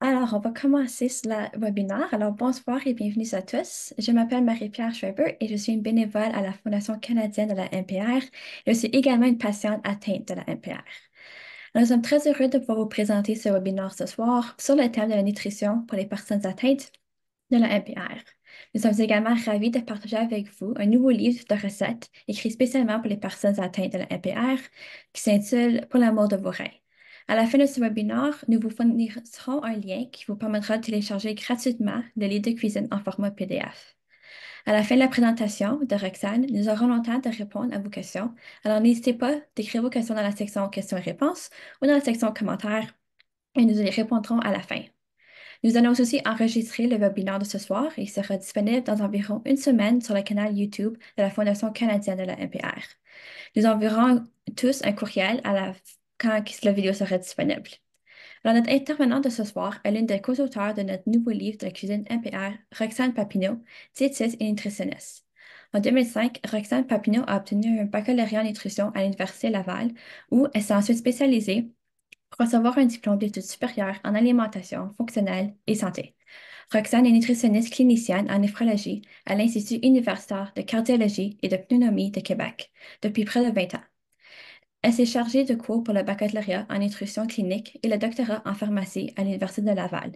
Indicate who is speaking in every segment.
Speaker 1: Alors, on va commencer ce webinaire. Alors, bonsoir et bienvenue à tous. Je m'appelle Marie-Pierre Schreiber et je suis une bénévole à la Fondation canadienne de la MPR et je suis également une patiente atteinte de la MPR. Nous sommes très heureux de pouvoir vous présenter ce webinaire ce soir sur le thème de la nutrition pour les personnes atteintes de la MPR. Nous sommes également ravis de partager avec vous un nouveau livre de recettes écrit spécialement pour les personnes atteintes de la MPR qui s'intitule Pour l'amour de vos reins. À la fin de ce webinaire, nous vous fournirons un lien qui vous permettra de télécharger gratuitement le livre de cuisine en format PDF. À la fin de la présentation de Roxane, nous aurons le temps de répondre à vos questions. Alors n'hésitez pas d'écrire vos questions dans la section questions et réponses ou dans la section commentaires et nous y répondrons à la fin. Nous allons aussi enregistrer le webinaire de ce soir et il sera disponible dans environ une semaine sur le canal YouTube de la Fondation canadienne de la MPR. Nous enverrons tous un courriel quand la vidéo sera disponible. Alors, notre intervenante de ce soir est l'une des co-auteurs de notre nouveau livre de la cuisine MPR, Roxane Papineau, diététiste et nutritionniste. En 2005, Roxane Papineau a obtenu un baccalauréat en nutrition à l'Université Laval, où elle s'est ensuite spécialisée pour recevoir un diplôme d'études supérieures en alimentation fonctionnelle et santé. Roxane est nutritionniste clinicienne en néphrologie à l'Institut universitaire de cardiologie et de pneumonie de Québec depuis près de 20 ans. Elle s'est chargée de cours pour le baccalauréat en nutrition clinique et le doctorat en pharmacie à l'Université de Laval.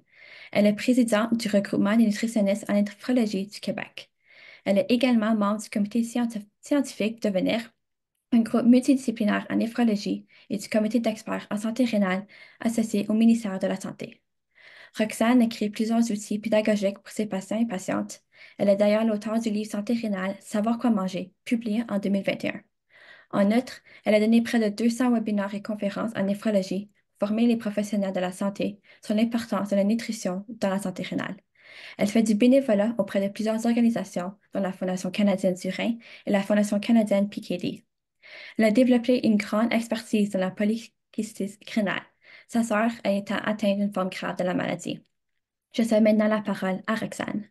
Speaker 1: Elle est présidente du regroupement des nutritionnistes en néphrologie du Québec. Elle est également membre du comité scientifique Devenir, un groupe multidisciplinaire en néphrologie et du comité d'experts en santé rénale associé au ministère de la Santé. Roxane a créé plusieurs outils pédagogiques pour ses patients et patientes. Elle est d'ailleurs l'auteure du livre Santé rénale, Savoir quoi manger, publié en 2021. En outre, elle a donné près de 200 webinaires et conférences en néphrologie pour former les professionnels de la santé sur l'importance de la nutrition dans la santé rénale. Elle fait du bénévolat auprès de plusieurs organisations, dont la Fondation canadienne du Rein et la Fondation canadienne PKD. Elle a développé une grande expertise dans la polycystique rénale, sa sœur étant atteinte d'une forme grave de la maladie. Je cède maintenant la parole à Roxane.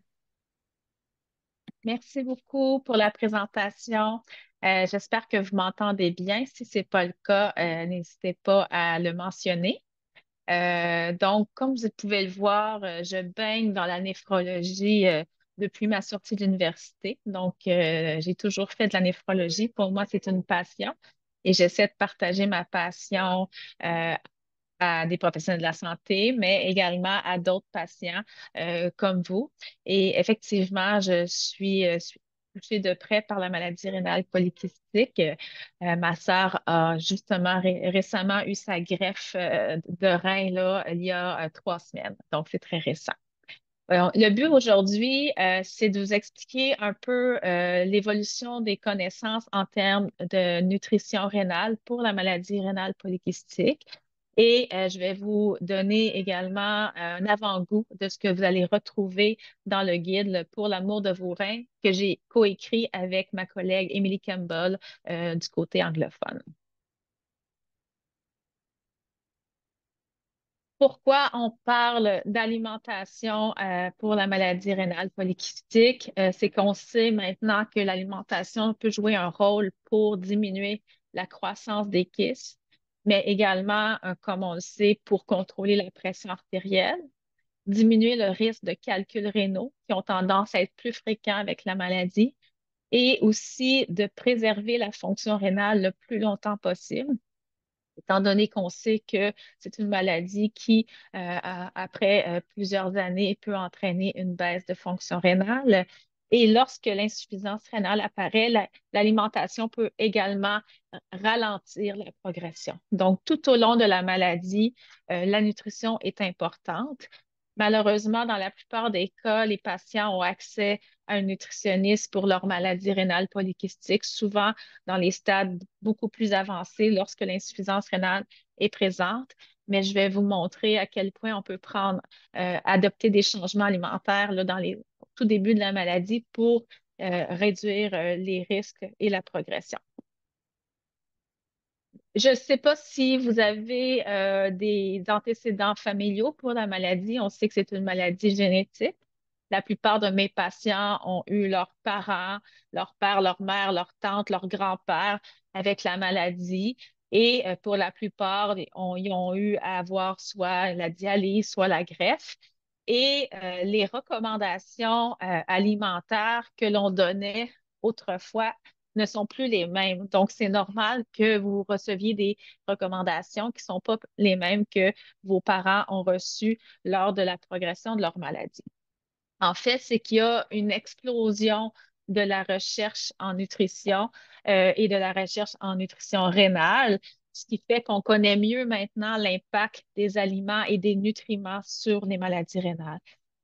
Speaker 2: Merci beaucoup pour la présentation. J'espère que vous m'entendez bien. Si ce n'est pas le cas, n'hésitez pas à le mentionner. Donc, comme vous pouvez le voir, je baigne dans la néphrologie depuis ma sortie de l'université. Donc, j'ai toujours fait de la néphrologie. Pour moi, c'est une passion et j'essaie de partager ma passion euh, à des professionnels de la santé, mais également à d'autres patients comme vous. Et effectivement, suis touchée de près par la maladie rénale polycystique. Ma sœur a justement récemment eu sa greffe de rein là, il y a 3 semaines. Donc, c'est très récent. Le but aujourd'hui, c'est de vous expliquer un peu l'évolution des connaissances en termes de nutrition rénale pour la maladie rénale polykystique. Et je vais vous donner également un avant-goût de ce que vous allez retrouver dans le guide pour l'amour de vos reins que j'ai coécrit avec ma collègue Emily Campbell du côté anglophone. Pourquoi on parle d'alimentation pour la maladie rénale polykystique? C'est qu'on sait maintenant que l'alimentation peut jouer un rôle pour diminuer la croissance des kystes, mais également, comme on le sait, pour contrôler la pression artérielle, diminuer le risque de calculs rénaux qui ont tendance à être plus fréquents avec la maladie et aussi de préserver la fonction rénale le plus longtemps possible étant donné qu'on sait que c'est une maladie qui, après plusieurs années, peut entraîner une baisse de fonction rénale. Et lorsque l'insuffisance rénale apparaît, l'alimentation peut également ralentir la progression. Donc, tout au long de la maladie, la nutrition est importante. Malheureusement, dans la plupart des cas, les patients ont accès à un nutritionniste pour leur maladie rénale polykystique, souvent dans les stades beaucoup plus avancés lorsque l'insuffisance rénale est présente. Mais je vais vous montrer à quel point on peut adopter des changements alimentaires là, dans les au tout début de la maladie pour réduire les risques et la progression. Je ne sais pas si vous avez des antécédents familiaux pour la maladie. On sait que c'est une maladie génétique. La plupart de mes patients ont eu leurs parents, leur père, leur mère, leur tante, leur grand-père avec la maladie. Et pour la plupart, ils ont eu à avoir soit la dialyse, soit la greffe. Et les recommandations alimentaires que l'on donnait autrefois ne sont plus les mêmes. Donc, c'est normal que vous receviez des recommandations qui ne sont pas les mêmes que vos parents ont reçues lors de la progression de leur maladie. En fait, c'est qu'il y a une explosion de la recherche en nutrition et de la recherche en nutrition rénale, ce qui fait qu'on connaît mieux maintenant l'impact des aliments et des nutriments sur les maladies rénales.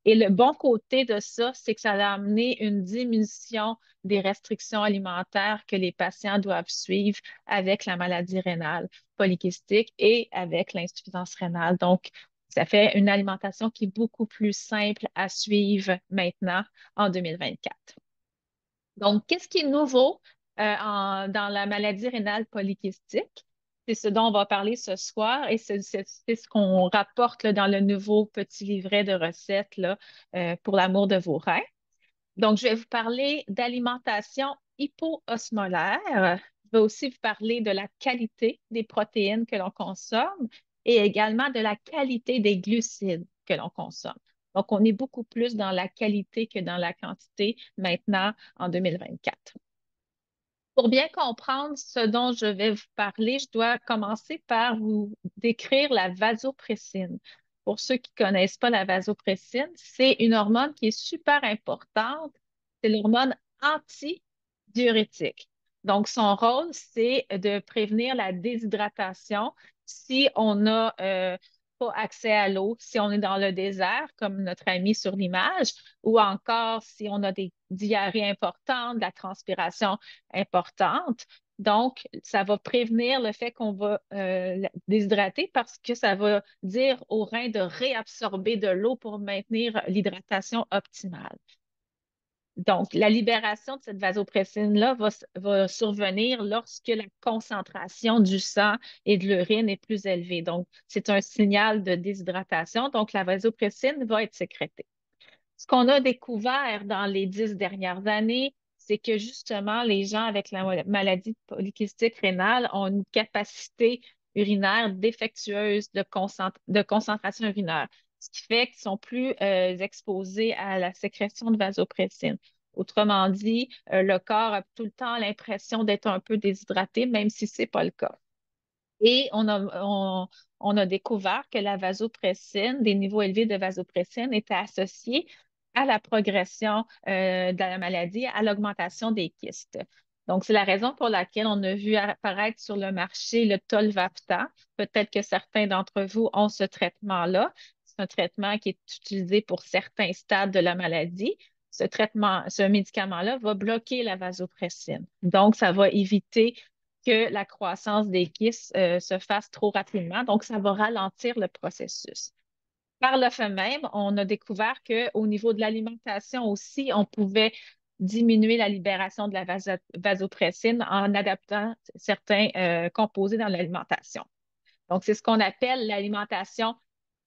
Speaker 2: Et le bon côté de ça, c'est que ça a amené une diminution des restrictions alimentaires que les patients doivent suivre avec la maladie rénale polykystique et avec l'insuffisance rénale. Donc, ça fait une alimentation qui est beaucoup plus simple à suivre maintenant en 2024. Donc, qu'est-ce qui est nouveau dans la maladie rénale polykystique? C'est ce dont on va parler ce soir et c'est ce qu'on rapporte là, dans le nouveau petit livret de recettes là, pour l'amour de vos reins. Donc, je vais vous parler d'alimentation hypoosmolaire. Je vais aussi vous parler de la qualité des protéines que l'on consomme et également de la qualité des glucides que l'on consomme. Donc, on est beaucoup plus dans la qualité que dans la quantité maintenant en 2024. Pour bien comprendre ce dont je vais vous parler, je dois commencer par vous décrire la vasopressine. Pour ceux qui ne connaissent pas la vasopressine, c'est une hormone qui est super importante. C'est l'hormone antidiurétique. Donc, son rôle, c'est de prévenir la déshydratation si on n'a pas accès à l'eau, si on est dans le désert, comme notre ami sur l'image, ou encore si on a des diarrhées importantes, de la transpiration importante. Donc, ça va prévenir le fait qu'on va déshydrater parce que ça va dire aux reins de réabsorber de l'eau pour maintenir l'hydratation optimale. Donc, la libération de cette vasopressine-là va survenir lorsque la concentration du sang et de l'urine est plus élevée. Donc, c'est un signal de déshydratation. Donc, la vasopressine va être sécrétée. Ce qu'on a découvert dans les 10 dernières années, c'est que justement, les gens avec la maladie polykystique rénale ont une capacité urinaire défectueuse de concentration urinaire, ce qui fait qu'ils sont plus exposés à la sécrétion de vasopressine. Autrement dit, le corps a tout le temps l'impression d'être un peu déshydraté, même si ce n'est pas le cas. Et on a découvert que la vasopressine, des niveaux élevés de vasopressine, étaient associés à la progression de la maladie, à l'augmentation des kystes. Donc, c'est la raison pour laquelle on a vu apparaître sur le marché le tolvaptan. Peut-être que certains d'entre vous ont ce traitement-là. C'est un traitement qui est utilisé pour certains stades de la maladie. Ce médicament-là va bloquer la vasopressine. Donc, ça va éviter que la croissance des kystes se fasse trop rapidement. Donc, ça va ralentir le processus. Par le fait même, on a découvert qu'au niveau de l'alimentation aussi, on pouvait diminuer la libération de la vasopressine en adaptant certains composés dans l'alimentation. Donc, c'est ce qu'on appelle l'alimentation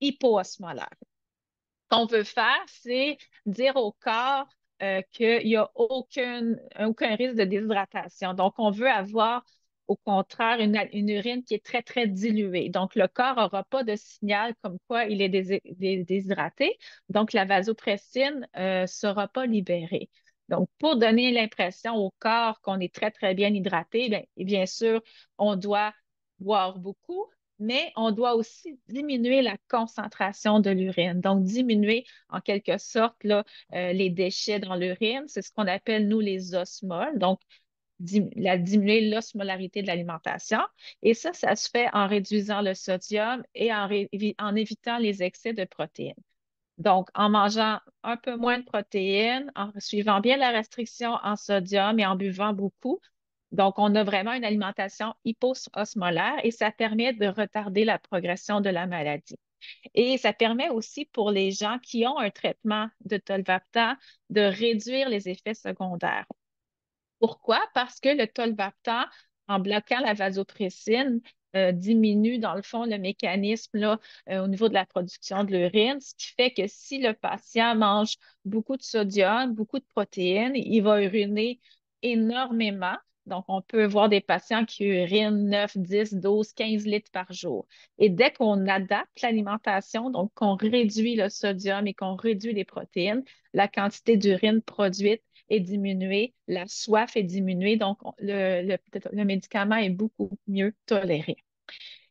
Speaker 2: hypoosmolaire. Ce qu'on veut faire, c'est dire au corps qu'il n'y a aucun risque de déshydratation. Donc, on veut avoir au contraire une urine qui est très, très diluée. Donc, le corps n'aura pas de signal comme quoi il est déshydraté. Donc, la vasopressine ne sera pas libérée. Donc, pour donner l'impression au corps qu'on est très, très bien hydraté, bien sûr, on doit boire beaucoup, mais on doit aussi diminuer la concentration de l'urine. Donc, diminuer en quelque sorte là, les déchets dans l'urine. C'est ce qu'on appelle, nous, les osmoles. Donc, diminuer l'osmolarité de l'alimentation. Et ça se fait en réduisant le sodium et en évitant les excès de protéines. Donc, en mangeant un peu moins de protéines, en suivant bien la restriction en sodium et en buvant beaucoup. Donc, on a vraiment une alimentation hypososmolaire et ça permet de retarder la progression de la maladie. Et ça permet aussi pour les gens qui ont un traitement de tolvaptan de réduire les effets secondaires. Pourquoi? Parce que le tolvaptan, en bloquant la vasopressine, diminue dans le fond le mécanisme là, au niveau de la production de l'urine, ce qui fait que si le patient mange beaucoup de sodium, beaucoup de protéines, il va uriner énormément. Donc, on peut voir des patients qui urinent 9, 10, 12, 15 litres par jour. Et dès qu'on adapte l'alimentation, donc qu'on réduit le sodium et qu'on réduit les protéines, la quantité d'urine produite est diminuée, la soif est diminuée, donc le médicament est beaucoup mieux toléré.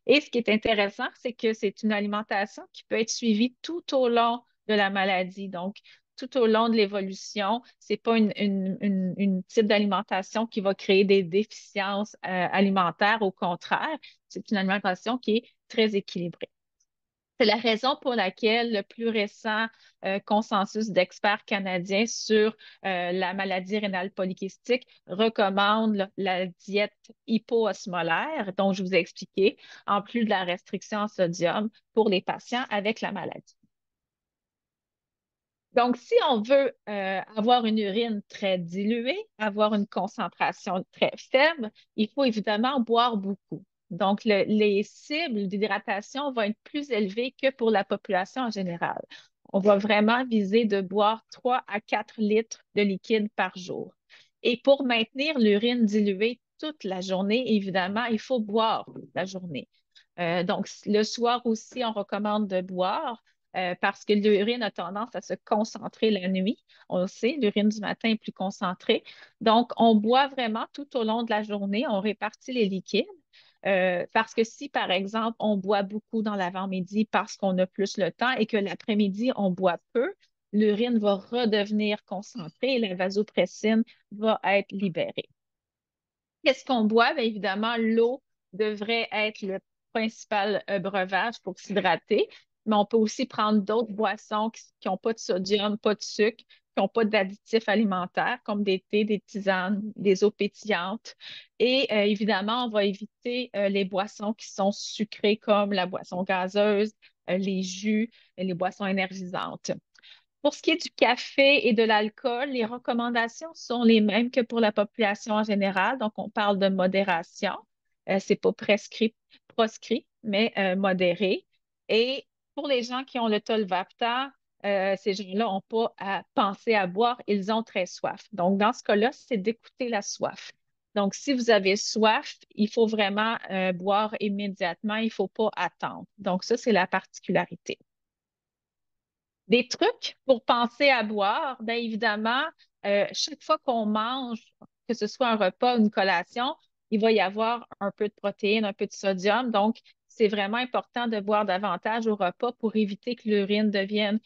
Speaker 2: Et ce qui est intéressant, c'est que c'est une alimentation qui peut être suivie tout au long de la maladie. Donc, tout au long de l'évolution, c'est pas une type d'alimentation qui va créer des déficiences alimentaires. Au contraire, c'est une alimentation qui est très équilibrée. C'est la raison pour laquelle le plus récent consensus d'experts canadiens sur la maladie rénale polykystique recommande la diète hypoosmolaire, dont je vous ai expliqué, en plus de la restriction en sodium pour les patients avec la maladie. Donc, si on veut avoir une urine très diluée, avoir une concentration très faible, il faut évidemment boire beaucoup. Donc, les cibles d'hydratation vont être plus élevées que pour la population en général. On va vraiment viser de boire 3 à 4 litres de liquide par jour. Et pour maintenir l'urine diluée toute la journée, évidemment, il faut boire toute la journée. Donc, le soir aussi, on recommande de boire parce que l'urine a tendance à se concentrer la nuit. On le sait, l'urine du matin est plus concentrée. Donc, on boit vraiment tout au long de la journée. On répartit les liquides. Parce que si, par exemple, on boit beaucoup dans l'avant-midi parce qu'on a plus le temps et que l'après-midi, on boit peu, l'urine va redevenir concentrée et la vasopressine va être libérée. Qu'est-ce qu'on boit? Bien évidemment, l'eau devrait être le principal breuvage pour s'hydrater, mais on peut aussi prendre d'autres boissons qui n'ont pas de sodium, pas de sucre, qui n'ont pas d'additifs alimentaires, comme des thés, des tisanes, des eaux pétillantes. Et évidemment, on va éviter les boissons qui sont sucrées, comme la boisson gazeuse, les jus, les boissons énergisantes. Pour ce qui est du café et de l'alcool, les recommandations sont les mêmes que pour la population en général. Donc, on parle de modération. C'est pas proscrit, mais modéré. Et pour les gens qui ont le tolvaptan, ces gens-là n'ont pas à penser à boire, ils ont très soif. Donc, dans ce cas-là, c'est d'écouter la soif. Donc, si vous avez soif, il faut vraiment boire immédiatement, il ne faut pas attendre. Donc, ça, c'est la particularité. Des trucs pour penser à boire, bien évidemment, chaque fois qu'on mange, que ce soit un repas ou une collation, il va y avoir un peu de protéines, un peu de sodium. Donc, c'est vraiment important de boire davantage au repas pour éviter que l'urine devienne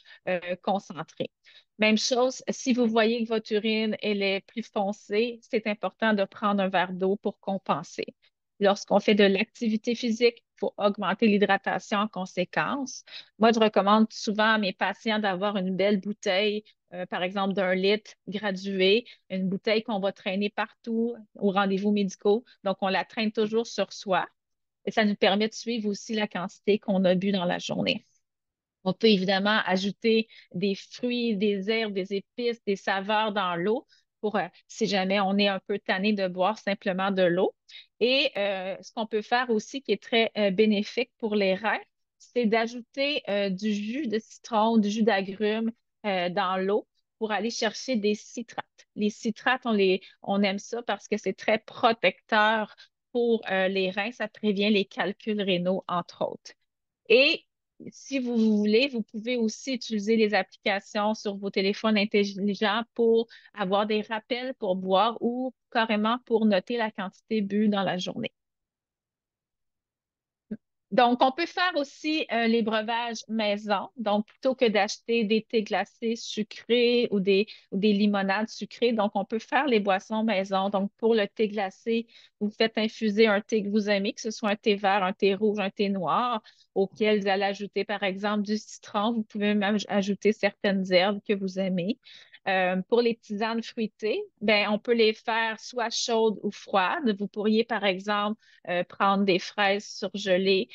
Speaker 2: concentrée. Même chose, si vous voyez que votre urine elle est plus foncée, c'est important de prendre un verre d'eau pour compenser. Lorsqu'on fait de l'activité physique, il faut augmenter l'hydratation en conséquence. Moi, je recommande souvent à mes patients d'avoir une belle bouteille, par exemple d'1 litre graduée, une bouteille qu'on va traîner partout aux rendez-vous médicaux. Donc, on la traîne toujours sur soi et ça nous permet de suivre aussi la quantité qu'on a bu dans la journée. On peut évidemment ajouter des fruits, des herbes, des épices, des saveurs dans l'eau pour si jamais on est un peu tanné de boire simplement de l'eau. Et ce qu'on peut faire aussi qui est très bénéfique pour les reins, c'est d'ajouter du jus de citron, du jus d'agrumes dans l'eau pour aller chercher des citrates. Les citrates, on aime ça parce que c'est très protecteur pour les reins. Ça prévient les calculs rénaux, entre autres. Et si vous voulez, vous pouvez aussi utiliser les applications sur vos téléphones intelligents pour avoir des rappels pour boire ou carrément pour noter la quantité bue dans la journée. Donc, on peut faire aussi les breuvages maison. Donc, plutôt que d'acheter des thés glacés sucrés ou des limonades sucrées, donc on peut faire les boissons maison. Donc, pour le thé glacé, vous faites infuser un thé que vous aimez, que ce soit un thé vert, un thé rouge, un thé noir, auquel vous allez ajouter, par exemple, du citron. Vous pouvez même ajouter certaines herbes que vous aimez. Pour les tisanes fruitées, ben, on peut les faire soit chaudes ou froides. Vous pourriez, par exemple, prendre des fraises surgelées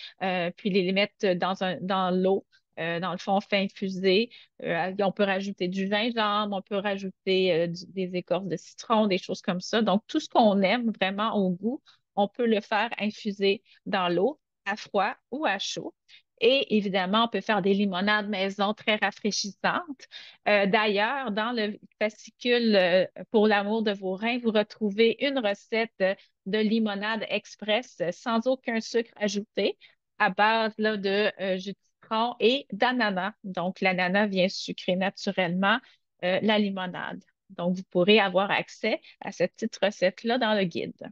Speaker 2: puis les mettre dans l'eau. Dans le fond, on fait infuser. On peut rajouter du gingembre, on peut rajouter des écorces de citron, des choses comme ça. Donc, tout ce qu'on aime vraiment au goût, on peut le faire infuser dans l'eau à froid ou à chaud. Et évidemment, on peut faire des limonades maison très rafraîchissantes. D'ailleurs, dans le fascicule pour l'amour de vos reins, vous retrouvez une recette de limonade express sans aucun sucre ajouté à base là, de jus de citron et d'ananas. Donc, l'ananas vient sucrer naturellement la limonade. Donc, vous pourrez avoir accès à cette petite recette-là dans le guide.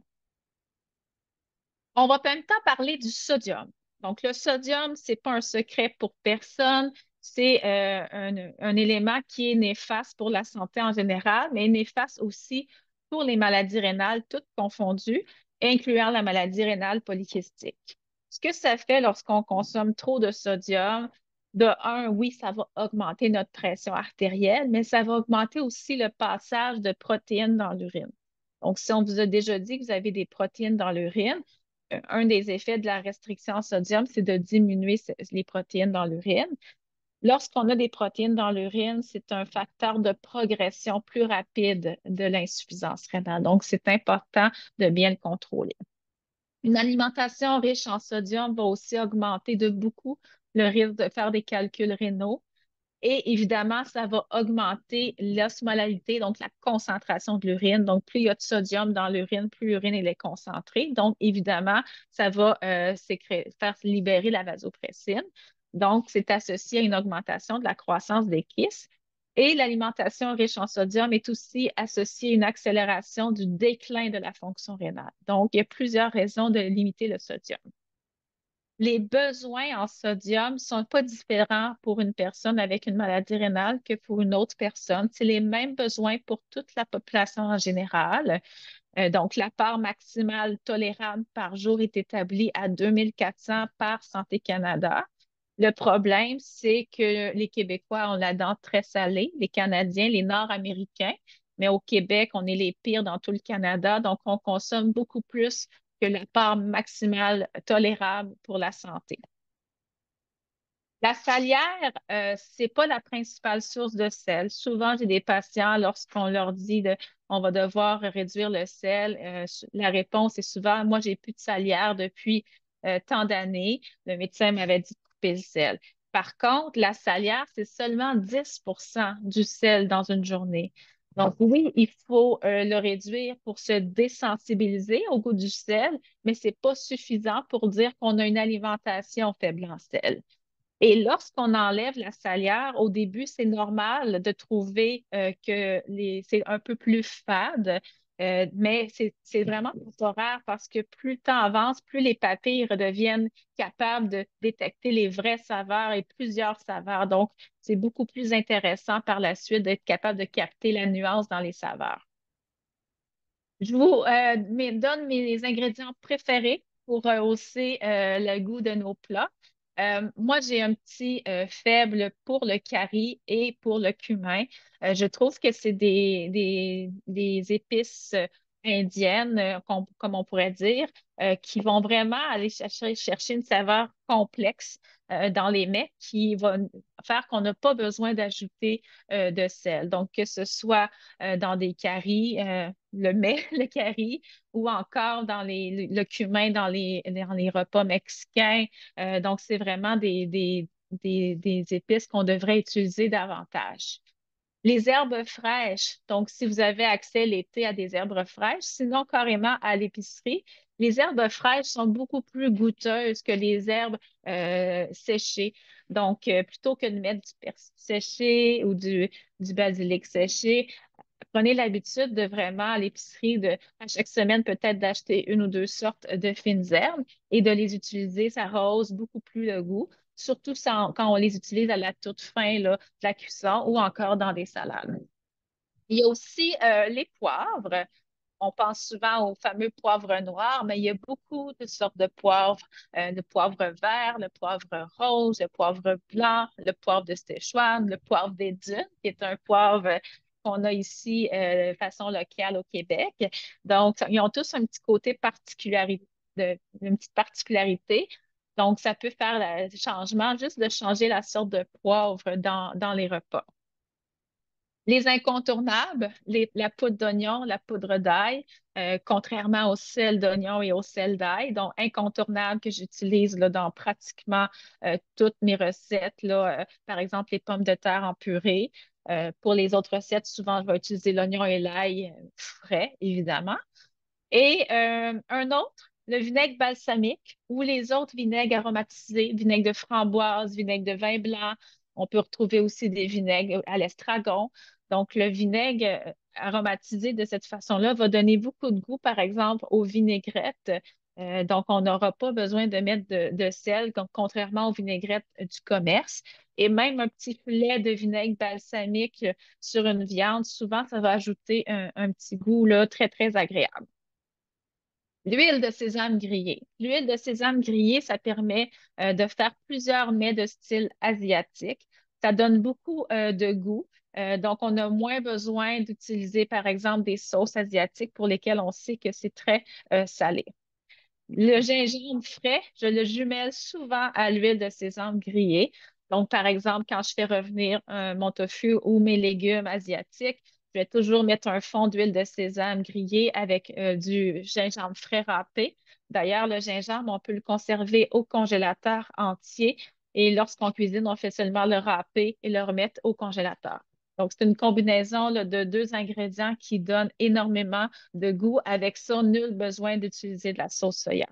Speaker 2: On va en même temps parler du sodium. Donc, le sodium, c'est pas un secret pour personne. C'est un élément qui est néfaste pour la santé en général, mais néfaste aussi pour les maladies rénales, toutes confondues, incluant la maladie rénale polycystique. Ce que ça fait lorsqu'on consomme trop de sodium, de un, oui, ça va augmenter notre pression artérielle, mais ça va augmenter aussi le passage de protéines dans l'urine. Donc, si on vous a déjà dit que vous avez des protéines dans l'urine, un des effets de la restriction en sodium, c'est de diminuer les protéines dans l'urine. Lorsqu'on a des protéines dans l'urine, c'est un facteur de progression plus rapide de l'insuffisance rénale. Donc, c'est important de bien le contrôler. Une alimentation riche en sodium va aussi augmenter de beaucoup le risque de faire des calculs rénaux. Et évidemment, ça va augmenter l'osmolalité, donc la concentration de l'urine. Donc, plus il y a de sodium dans l'urine, plus l'urine elle est concentrée. Donc, évidemment, ça va faire libérer la vasopressine. Donc, c'est associé à une augmentation de la croissance des kystes. Et l'alimentation riche en sodium est aussi associée à une accélération du déclin de la fonction rénale. Donc, il y a plusieurs raisons de limiter le sodium. Les besoins en sodium ne sont pas différents pour une personne avec une maladie rénale que pour une autre personne. C'est les mêmes besoins pour toute la population en général. Donc, la part maximale tolérable par jour est établie à 2400 par Santé Canada. Le problème, c'est que les Québécois ont la dent très salée, les Canadiens, les Nord-Américains, mais au Québec, on est les pires dans tout le Canada, donc on consomme beaucoup plus que la part maximale tolérable pour la santé. La salière, c'est pas la principale source de sel. Souvent, j'ai des patients, lorsqu'on leur dit on va devoir réduire le sel, la réponse est souvent, moi, j'ai plus de salière depuis tant d'années. Le médecin m'avait dit de couper le sel. Par contre, la salière, c'est seulement 10% du sel dans une journée. Donc, oui, il faut le réduire pour se désensibiliser au goût du sel, mais c'est pas suffisant pour dire qu'on a une alimentation faible en sel. Et lorsqu'on enlève la salière, au début, c'est normal de trouver que c'est un peu plus fade, mais c'est vraiment temporaire parce que plus le temps avance, plus les papilles redeviennent capables de détecter les vraies saveurs et plusieurs saveurs. Donc, c'est beaucoup plus intéressant par la suite d'être capable de capter la nuance dans les saveurs. Je vous donne mes ingrédients préférés pour hausser le goût de nos plats. Moi, j'ai un petit faible pour le curry et pour le cumin. Je trouve que c'est des épices indiennes, comme on pourrait dire, qui vont vraiment aller chercher une saveur complexe dans les mets qui va faire qu'on n'a pas besoin d'ajouter de sel. Donc, que ce soit dans des caries, le mets, le curry, ou encore dans le cumin dans les repas mexicains. Donc, c'est vraiment des épices qu'on devrait utiliser davantage. Les herbes fraîches, donc si vous avez accès l'été à des herbes fraîches, sinon carrément à l'épicerie, les herbes fraîches sont beaucoup plus goûteuses que les herbes séchées. Donc, plutôt que de mettre du persil séché ou du basilic séché, prenez l'habitude de vraiment à l'épicerie, à chaque semaine, peut-être d'acheter une ou deux sortes de fines herbes et de les utiliser. Ça rehausse beaucoup plus le goût, surtout quand on les utilise à la toute fin là, de la cuisson ou encore dans des salades. Il y a aussi les poivres. On pense souvent au fameux poivre noir, mais il y a beaucoup de sortes de poivres. Le poivre vert, le poivre rose, le poivre blanc, le poivre de Szechuan, le poivre des dunes, qui est un poivre qu'on a ici de façon locale au Québec. Donc, ils ont tous un petit côté une petite particularité. Donc, ça peut faire le changement, juste de changer la sorte de poivre dans les repas. Les incontournables, la poudre d'oignon, la poudre d'ail, contrairement au sel d'oignon et au sel d'ail, donc incontournable que j'utilise là, dans pratiquement toutes mes recettes, là, par exemple les pommes de terre en purée. Pour les autres recettes, souvent je vais utiliser l'oignon et l'ail frais, évidemment. Et un autre, le vinaigre balsamique ou les autres vinaigres aromatisés, vinaigre de framboise, vinaigre de vin blanc. On peut retrouver aussi des vinaigres à l'estragon. Donc, le vinaigre aromatisé de cette façon-là va donner beaucoup de goût, par exemple, aux vinaigrettes. Donc, on n'aura pas besoin de mettre de sel, donc, contrairement aux vinaigrettes du commerce. Et même un petit filet de vinaigre balsamique sur une viande, souvent, ça va ajouter un petit goût là, très, très agréable. L'huile de sésame grillée. L'huile de sésame grillée, ça permet de faire plusieurs mets de style asiatique. Ça donne beaucoup de goût. Donc, on a moins besoin d'utiliser, par exemple, des sauces asiatiques pour lesquelles on sait que c'est très salé. Le gingembre frais, je le jumelle souvent à l'huile de sésame grillée. Donc, par exemple, quand je fais revenir mon tofu ou mes légumes asiatiques, je vais toujours mettre un fond d'huile de sésame grillée avec du gingembre frais râpé. D'ailleurs, le gingembre, on peut le conserver au congélateur entier et lorsqu'on cuisine, on fait seulement le râper et le remettre au congélateur. Donc, c'est une combinaison là, de deux ingrédients qui donnent énormément de goût. Avec ça, nul besoin d'utiliser de la sauce soya.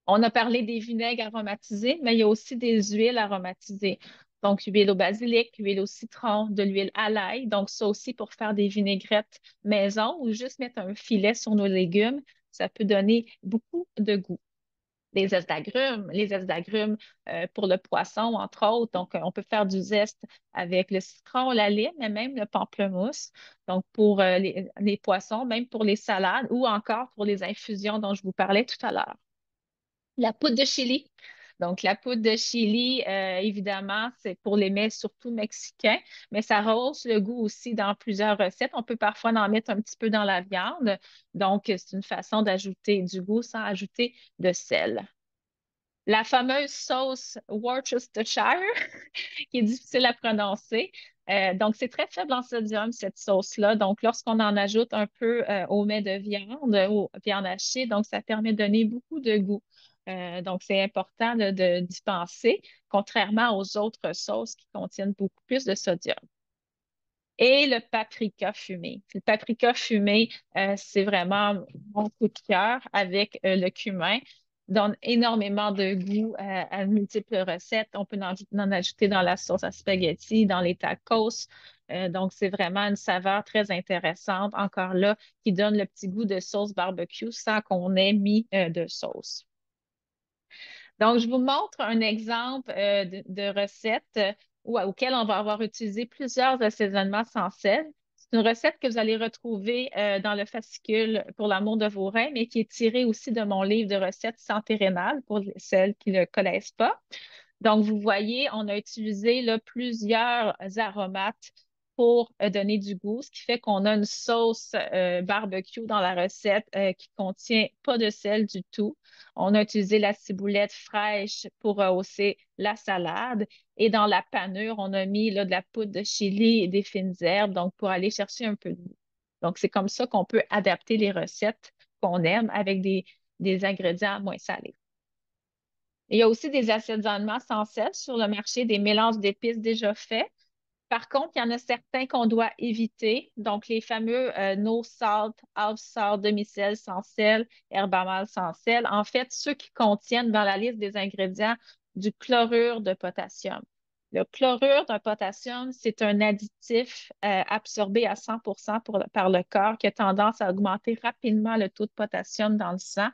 Speaker 2: On a parlé des vinaigres aromatisés, mais il y a aussi des huiles aromatisées. Donc, huile au basilic, huile au citron, de l'huile à l'ail. Donc, ça aussi pour faire des vinaigrettes maison ou juste mettre un filet sur nos légumes, ça peut donner beaucoup de goût. Les zestes d'agrumes pour le poisson, entre autres. Donc, on peut faire du zeste avec le citron, la lime, mais même le pamplemousse. Donc, pour les poissons, même pour les salades ou encore pour les infusions dont je vous parlais tout à l'heure. La poudre de chili. Donc, la poudre de chili, évidemment, c'est pour les mets surtout mexicains, mais ça rehausse le goût aussi dans plusieurs recettes. On peut parfois en mettre un petit peu dans la viande. Donc, c'est une façon d'ajouter du goût sans ajouter de sel. La fameuse sauce Worcestershire, qui est difficile à prononcer. Donc, c'est très faible en sodium, cette sauce-là. Donc, lorsqu'on en ajoute un peu au mets de viande, aux viandes hachées, donc ça permet de donner beaucoup de goût. Donc, c'est important d'y penser, contrairement aux autres sauces qui contiennent beaucoup plus de sodium. Et le paprika fumé. Le paprika fumé, c'est vraiment mon coup de cœur avec le cumin. Donne énormément de goût à multiples recettes. On peut en ajouter dans la sauce à spaghetti, dans les tacos. Donc, c'est vraiment une saveur très intéressante, encore là, qui donne le petit goût de sauce barbecue sans qu'on ait mis de sauce. Donc, je vous montre un exemple de recette auquel on va avoir utilisé plusieurs assaisonnements sans sel. C'est une recette que vous allez retrouver dans le fascicule pour l'amour de vos reins, mais qui est tirée aussi de mon livre de recettes santé rénale pour celles qui ne le connaissent pas. Donc, vous voyez, on a utilisé là, plusieurs aromates pour donner du goût, ce qui fait qu'on a une sauce barbecue dans la recette qui contient pas de sel du tout. On a utilisé la ciboulette fraîche pour rehausser la salade. Et dans la panure, on a mis là, de la poudre de chili et des fines herbes, donc pour aller chercher un peu de goût. Donc, c'est comme ça qu'on peut adapter les recettes qu'on aime avec des ingrédients moins salés. Il y a aussi des assaisonnements sans sel sur le marché, des mélanges d'épices déjà faits. Par contre, il y en a certains qu'on doit éviter. Donc, les fameux no salt, half salt, demi-sel, sans sel, herbamol sans sel. En fait, ceux qui contiennent dans la liste des ingrédients du chlorure de potassium. Le chlorure de potassium, c'est un additif absorbé à 100% par le corps qui a tendance à augmenter rapidement le taux de potassium dans le sang.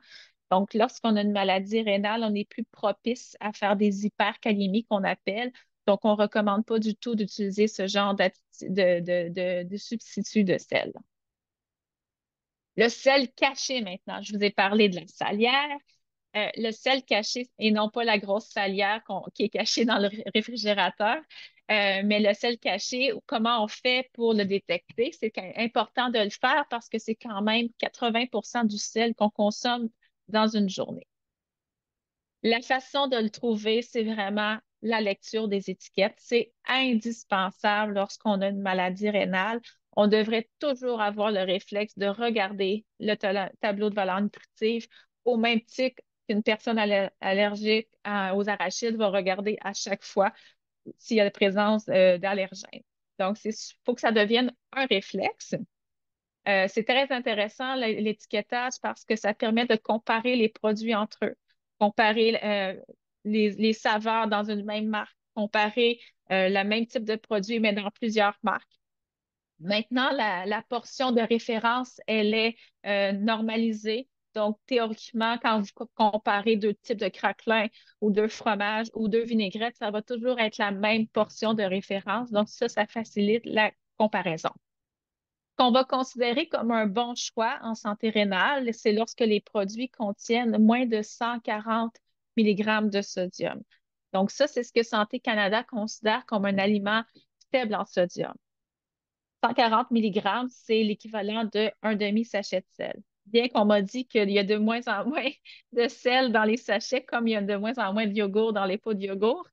Speaker 2: Donc, lorsqu'on a une maladie rénale, on est plus propice à faire des hypercalémies qu'on appelle. Donc, on ne recommande pas du tout d'utiliser ce genre de substitut de sel. Le sel caché maintenant. Je vous ai parlé de la salière. Le sel caché et non pas la grosse salière qui est cachée dans le réfrigérateur, mais le sel caché, comment on fait pour le détecter? C'est important de le faire parce que c'est quand même 80% du sel qu'on consomme dans une journée. La façon de le trouver, c'est vraiment la lecture des étiquettes. C'est indispensable lorsqu'on a une maladie rénale. On devrait toujours avoir le réflexe de regarder le tableau de valeur nutritive au même titre qu'une personne allergique aux arachides va regarder à chaque fois s'il y a la présence d'allergènes. Donc, il faut que ça devienne un réflexe. C'est très intéressant, l'étiquetage, parce que ça permet de comparer les produits entre eux, comparer les saveurs dans une même marque, comparer le même type de produit, mais dans plusieurs marques. Maintenant, la portion de référence, elle est normalisée. Donc, théoriquement, quand vous comparez deux types de craquelins ou deux fromages ou deux vinaigrettes, ça va toujours être la même portion de référence. Donc, ça facilite la comparaison. Ce qu'on va considérer comme un bon choix en santé rénale, c'est lorsque les produits contiennent moins de 140 mg de sodium. Donc, ça, c'est ce que Santé Canada considère comme un aliment faible en sodium. 140 mg, c'est l'équivalent d'un demi-sachet de sel. Bien qu'on m'a dit qu'il y a de moins en moins de sel dans les sachets, comme il y a de moins en moins de yogourt dans les pots de yogourt,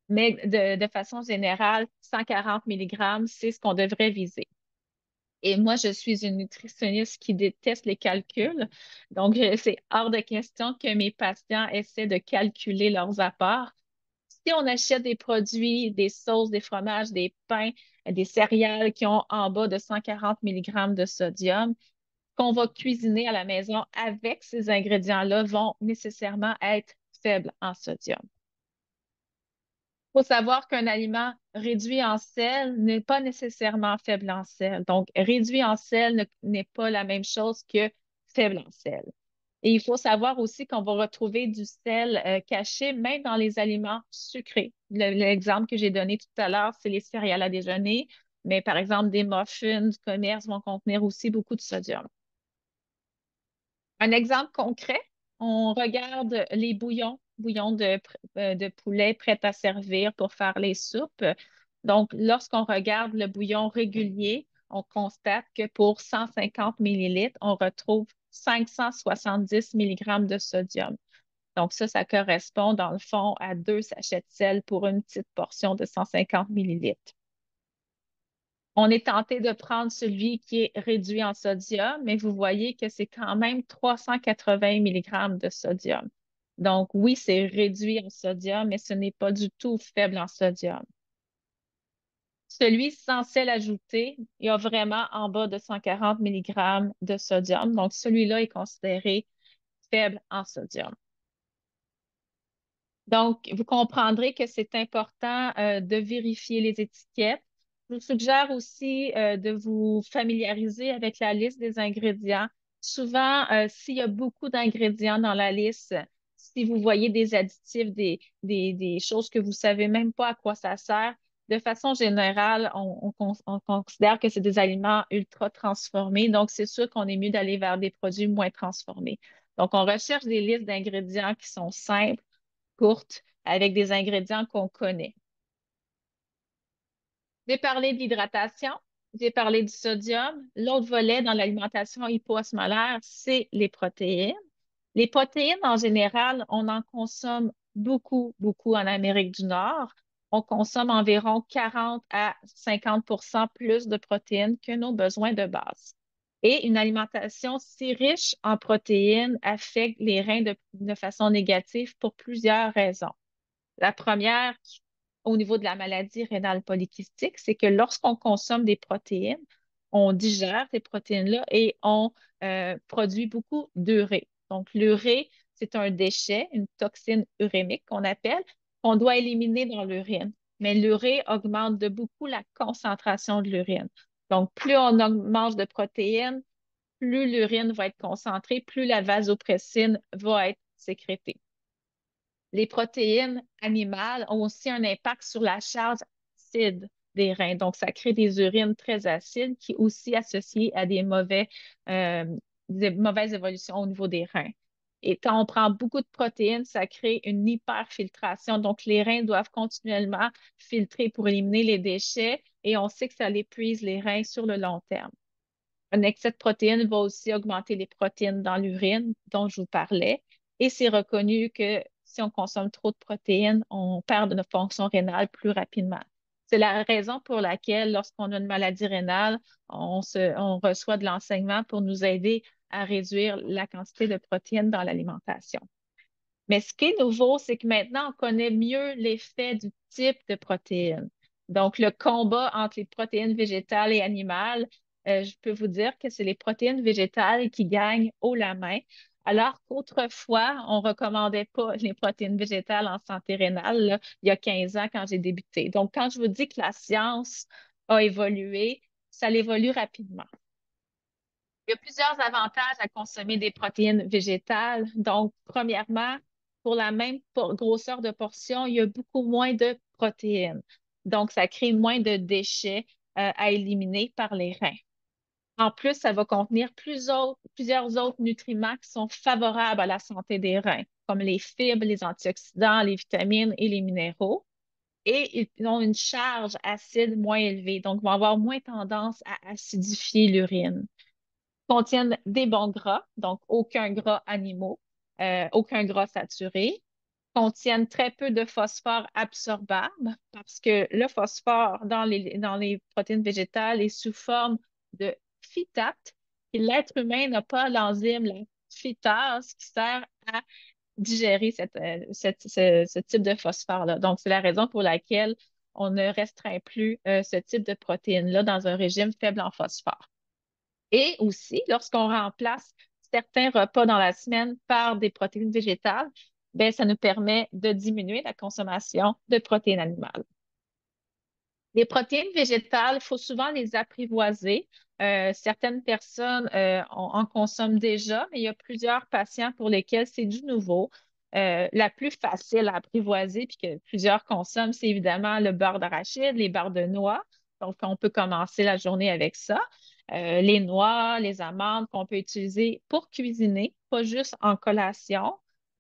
Speaker 2: mais de façon générale, 140 mg, c'est ce qu'on devrait viser. Et moi, je suis une nutritionniste qui déteste les calculs. Donc, c'est hors de question que mes patients essaient de calculer leurs apports. Si on achète des produits, des sauces, des fromages, des pains, des céréales qui ont en bas de 140 mg de sodium, qu'on va cuisiner à la maison avec ces ingrédients-là vont nécessairement être faibles en sodium. Il faut savoir qu'un aliment réduit en sel n'est pas nécessairement faible en sel. Donc, réduit en sel n'est pas la même chose que faible en sel. Et il faut savoir aussi qu'on va retrouver du sel caché même dans les aliments sucrés. L'exemple que j'ai donné tout à l'heure, c'est les céréales à déjeuner, mais par exemple, des muffins du commerce vont contenir aussi beaucoup de sodium. Un exemple concret, on regarde les bouillons de poulet prêts à servir pour faire les soupes. Donc, lorsqu'on regarde le bouillon régulier, on constate que pour 150 millilitres, on retrouve 570 mg de sodium. Donc, ça correspond dans le fond à 2 sachets de sel pour une petite portion de 150 millilitres. On est tenté de prendre celui qui est réduit en sodium, mais vous voyez que c'est quand même 380 mg de sodium. Donc, oui, c'est réduit en sodium, mais ce n'est pas du tout faible en sodium. Celui sans sel ajouté, il y a vraiment en bas de 140 mg de sodium. Donc, celui-là est considéré faible en sodium. Donc, vous comprendrez que c'est important de vérifier les étiquettes. Je vous suggère aussi de vous familiariser avec la liste des ingrédients. Souvent, s'il y a beaucoup d'ingrédients dans la liste, si vous voyez des additifs, des choses que vous ne savez même pas à quoi ça sert, de façon générale, on considère que c'est des aliments ultra transformés. Donc, c'est sûr qu'on est mieux d'aller vers des produits moins transformés. Donc, on recherche des listes d'ingrédients qui sont simples, courte avec des ingrédients qu'on connaît. J'ai parlé de l'hydratation, j'ai parlé du sodium. L'autre volet dans l'alimentation hypoosmolaire, c'est les protéines. Les protéines, en général, on en consomme beaucoup, beaucoup en Amérique du Nord. On consomme environ 40 à 50 plus de protéines que nos besoins de base. Et une alimentation si riche en protéines affecte les reins de façon négative pour plusieurs raisons. La première, au niveau de la maladie rénale polykystique, c'est que lorsqu'on consomme des protéines, on digère ces protéines-là et on produit beaucoup d'urée. Donc, l'urée, c'est un déchet, une toxine urémique qu'on appelle, qu'on doit éliminer dans l'urine. Mais l'urée augmente de beaucoup la concentration de l'urine. Donc, plus on mange de protéines, plus l'urine va être concentrée, plus la vasopressine va être sécrétée. Les protéines animales ont aussi un impact sur la charge acide des reins. Donc, ça crée des urines très acides qui aussi associent à des mauvaises évolutions au niveau des reins. Et quand on prend beaucoup de protéines, ça crée une hyperfiltration. Donc, les reins doivent continuellement filtrer pour éliminer les déchets et on sait que ça épuise les reins sur le long terme. Un excès de protéines va aussi augmenter les protéines dans l'urine dont je vous parlais. Et c'est reconnu que si on consomme trop de protéines, on perd de nos fonctions rénales plus rapidement. C'est la raison pour laquelle, lorsqu'on a une maladie rénale, on reçoit de l'enseignement pour nous aider à réduire la quantité de protéines dans l'alimentation. Mais ce qui est nouveau, c'est que maintenant, on connaît mieux l'effet du type de protéines. Donc, le combat entre les protéines végétales et animales, je peux vous dire que c'est les protéines végétales qui gagnent haut la main, alors qu'autrefois, on ne recommandait pas les protéines végétales en santé rénale, là, il y a 15 ans quand j'ai débuté. Donc, quand je vous dis que la science a évolué, ça évolue rapidement. Il y a plusieurs avantages à consommer des protéines végétales. Donc, premièrement, pour la même grosseur de portion, il y a beaucoup moins de protéines. Donc, ça crée moins de déchets à éliminer par les reins. En plus, ça va contenir plusieurs autres nutriments qui sont favorables à la santé des reins, comme les fibres, les antioxydants, les vitamines et les minéraux. Et ils ont une charge acide moins élevée, donc vont avoir moins tendance à acidifier l'urine, contiennent des bons gras, donc aucun gras animaux, aucun gras saturé, contiennent très peu de phosphore absorbable parce que le phosphore dans les protéines végétales est sous forme de phytate et l'être humain n'a pas l'enzyme, la phytase, qui sert à digérer ce type de phosphore-là. Donc, c'est la raison pour laquelle on ne restreint plus ce type de protéines-là dans un régime faible en phosphore. Et aussi, lorsqu'on remplace certains repas dans la semaine par des protéines végétales, ben, ça nous permet de diminuer la consommation de protéines animales. Les protéines végétales, il faut souvent les apprivoiser. Certaines personnes en consomment déjà, mais il y a plusieurs patients pour lesquels c'est du nouveau. La plus facile à apprivoiser, puis que plusieurs consomment, c'est évidemment le beurre d'arachide, les beurres de noix. Donc, on peut commencer la journée avec ça. Les noix, les amandes qu'on peut utiliser pour cuisiner, pas juste en collation.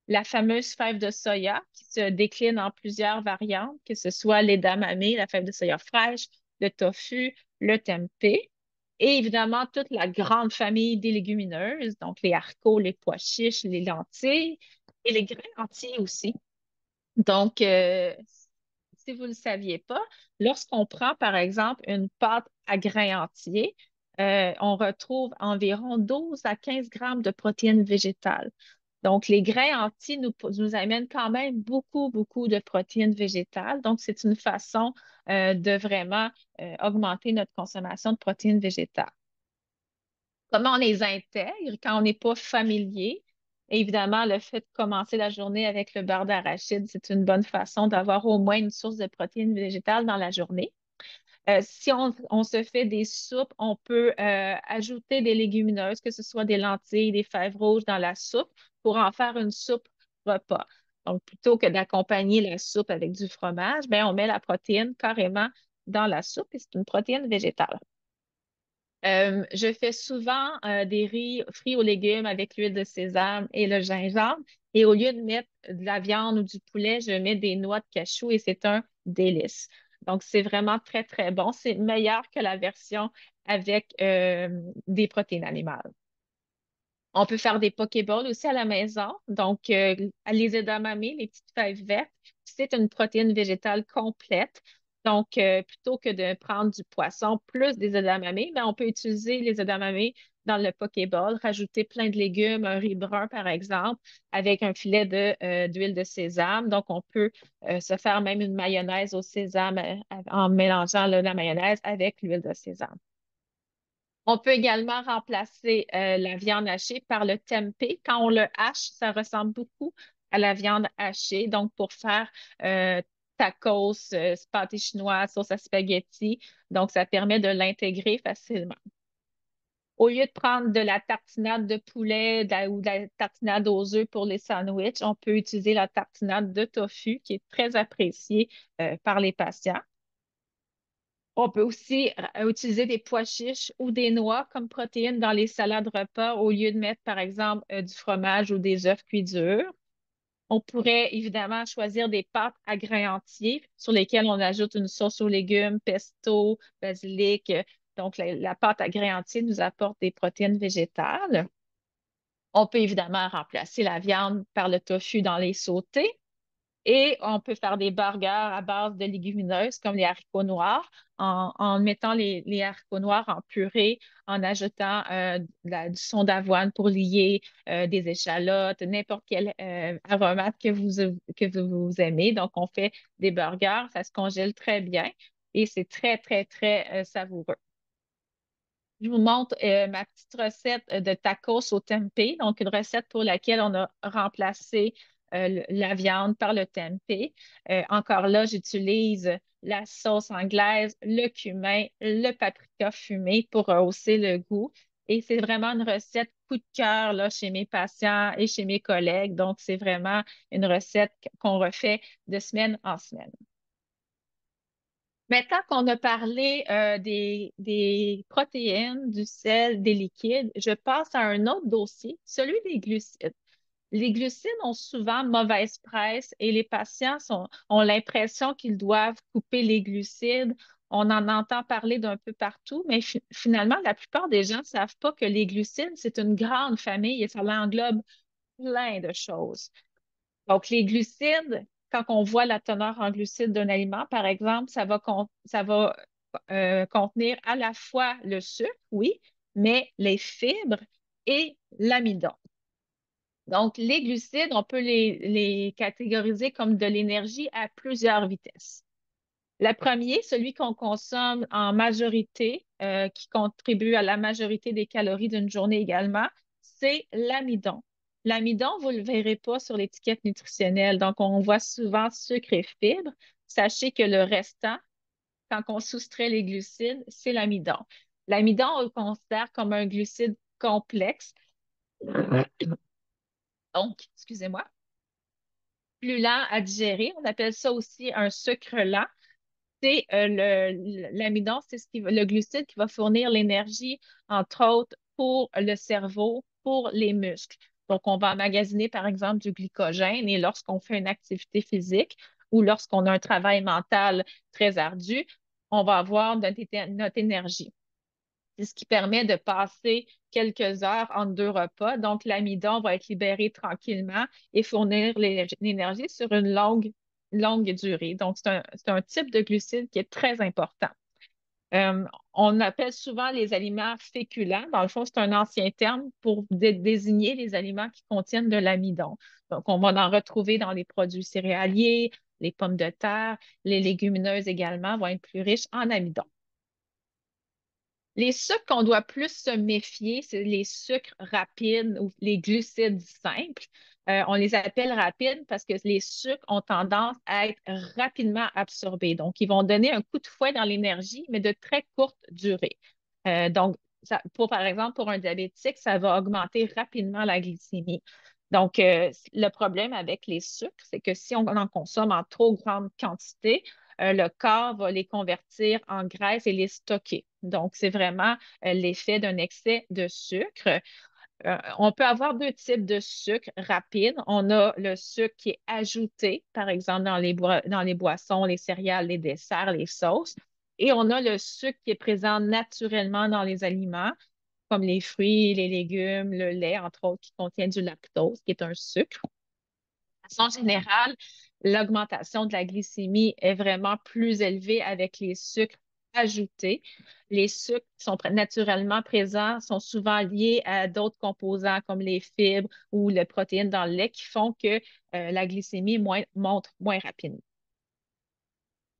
Speaker 2: La fameuse fève de soya qui se décline en plusieurs variantes, que ce soit l'edamame, la fève de soya fraîche, le tofu, le tempeh. Et évidemment, toute la grande famille des légumineuses, donc les haricots, les pois chiches, les lentilles et les grains entiers aussi. Donc, si vous ne le saviez pas, lorsqu'on prend, par exemple, une pâte à grains entiers, on retrouve environ 12 à 15 grammes de protéines végétales. Donc, les grains entiers nous amènent quand même beaucoup, beaucoup de protéines végétales. Donc, c'est une façon de vraiment augmenter notre consommation de protéines végétales. Comment on les intègre quand on n'est pas familier? Évidemment, le fait de commencer la journée avec le beurre d'arachide, c'est une bonne façon d'avoir au moins une source de protéines végétales dans la journée. Si on se fait des soupes, on peut ajouter des légumineuses, que ce soit des lentilles, des fèves rouges dans la soupe pour en faire une soupe repas. Donc, plutôt que d'accompagner la soupe avec du fromage, ben, on met la protéine carrément dans la soupe et c'est une protéine végétale. Je fais souvent des riz frits aux légumes avec l'huile de sésame et le gingembre. Et au lieu de mettre de la viande ou du poulet, je mets des noix de cachou et c'est un délice. Donc, c'est vraiment très, très bon. C'est meilleur que la version avec des protéines animales. On peut faire des pokéballs aussi à la maison. Donc, les edamame, les petites fèves vertes, c'est une protéine végétale complète. Donc, plutôt que de prendre du poisson plus des edamame, ben, on peut utiliser les edamame dans le pokéball, rajouter plein de légumes, un riz brun par exemple, avec un filet d'huile de sésame. Donc, on peut se faire même une mayonnaise au sésame en mélangeant là, la mayonnaise avec l'huile de sésame. On peut également remplacer la viande hachée par le tempeh. Quand on le hache, ça ressemble beaucoup à la viande hachée. Donc, pour faire tacos, pâté chinois, sauce à spaghetti, donc ça permet de l'intégrer facilement. Au lieu de prendre de la tartinade de poulet ou de la tartinade aux œufs pour les sandwichs, on peut utiliser la tartinade de tofu qui est très appréciée par les patients. On peut aussi utiliser des pois chiches ou des noix comme protéines dans les salades repas au lieu de mettre, par exemple, du fromage ou des œufs cuits durs. On pourrait évidemment choisir des pâtes à grains entiers sur lesquelles on ajoute une sauce aux légumes, pesto, basilic. Donc, la pâte à grains entiers nous apporte des protéines végétales. On peut évidemment remplacer la viande par le tofu dans les sautés. Et on peut faire des burgers à base de légumineuses comme les haricots noirs en mettant les haricots noirs en purée, en ajoutant du son d'avoine pour lier des échalotes, n'importe quel aromate que vous aimez. Donc, on fait des burgers, ça se congèle très bien et c'est très, très, très savoureux. Je vous montre ma petite recette de tacos au tempeh, donc une recette pour laquelle on a remplacé la viande par le tempeh. Encore là, j'utilise la sauce anglaise, le cumin, le paprika fumé pour rehausser le goût. Et c'est vraiment une recette coup de cœur là, chez mes patients et chez mes collègues. Donc, c'est vraiment une recette qu'on refait de semaine en semaine. Maintenant qu'on a parlé des protéines, du sel, des liquides, je passe à un autre dossier, celui des glucides. Les glucides ont souvent mauvaise presse et les patients ont l'impression qu'ils doivent couper les glucides. On en entend parler d'un peu partout, mais finalement, la plupart des gens ne savent pas que les glucides, c'est une grande famille et ça englobe plein de choses. Donc, les glucides, quand on voit la teneur en glucides d'un aliment, par exemple, ça va contenir à la fois le sucre, oui, mais les fibres et l'amidon. Donc, les glucides, on peut les catégoriser comme de l'énergie à plusieurs vitesses. Le premier, celui qu'on consomme en majorité, qui contribue à la majorité des calories d'une journée également, c'est l'amidon. L'amidon, vous ne le verrez pas sur l'étiquette nutritionnelle. Donc, on voit souvent sucre et fibres. Sachez que le restant, quand on soustrait les glucides, c'est l'amidon. L'amidon, on le considère comme un glucide complexe. Donc, excusez-moi, plus lent à digérer. On appelle ça aussi un sucre lent. C'est l'amidon, c'est le glucide qui va fournir l'énergie, entre autres, pour le cerveau, pour les muscles. Donc, on va emmagasiner, par exemple, du glycogène et lorsqu'on fait une activité physique ou lorsqu'on a un travail mental très ardu, on va avoir notre énergie. C'est ce qui permet de passer quelques heures entre deux repas. Donc, l'amidon va être libéré tranquillement et fournir l'énergie sur une longue durée. Donc, c'est un type de glucide qui est très important. On appelle souvent les aliments féculents. Dans le fond, c'est un ancien terme pour désigner les aliments qui contiennent de l'amidon. Donc, on va en retrouver dans les produits céréaliers, les pommes de terre, les légumineuses également vont être plus riches en amidon. Les sucres qu'on doit plus se méfier, c'est les sucres rapides ou les glucides simples. On les appelle rapides parce que les sucres ont tendance à être rapidement absorbés. Donc, ils vont donner un coup de fouet dans l'énergie, mais de très courte durée. Donc, par exemple, pour un diabétique, ça va augmenter rapidement la glycémie. Donc, le problème avec les sucres, c'est que si on en consomme en trop grande quantité, le corps va les convertir en graisse et les stocker. Donc, c'est vraiment l'effet d'un excès de sucre. On peut avoir deux types de sucre rapide. On a le sucre qui est ajouté, par exemple, dans les boissons, les céréales, les desserts, les sauces. Et on a le sucre qui est présent naturellement dans les aliments, comme les fruits, les légumes, le lait, entre autres, qui contient du lactose, qui est un sucre. De façon générale, l'augmentation de la glycémie est vraiment plus élevée avec les sucres ajoutés. Les sucres qui sont naturellement présents sont souvent liés à d'autres composants comme les fibres ou les protéines dans le lait qui font que la glycémie monte moins rapidement.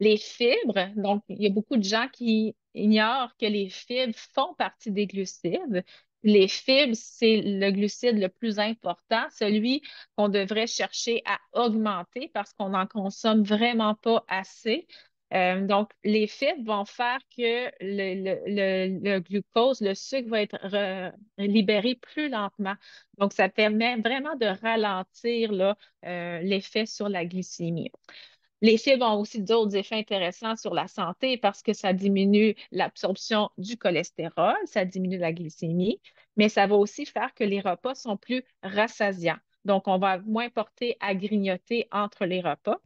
Speaker 2: Les fibres, donc il y a beaucoup de gens qui ignorent que les fibres font partie des glucides. Les fibres, c'est le glucide le plus important, celui qu'on devrait chercher à augmenter parce qu'on n'en consomme vraiment pas assez. Donc, les fibres vont faire que le glucose, le sucre va être libéré plus lentement. Donc, ça permet vraiment de ralentir là, l'effet sur la glycémie. Les fibres ont aussi d'autres effets intéressants sur la santé parce que ça diminue l'absorption du cholestérol, ça diminue la glycémie, mais ça va aussi faire que les repas sont plus rassasiants. Donc, on va moins porter à grignoter entre les repas.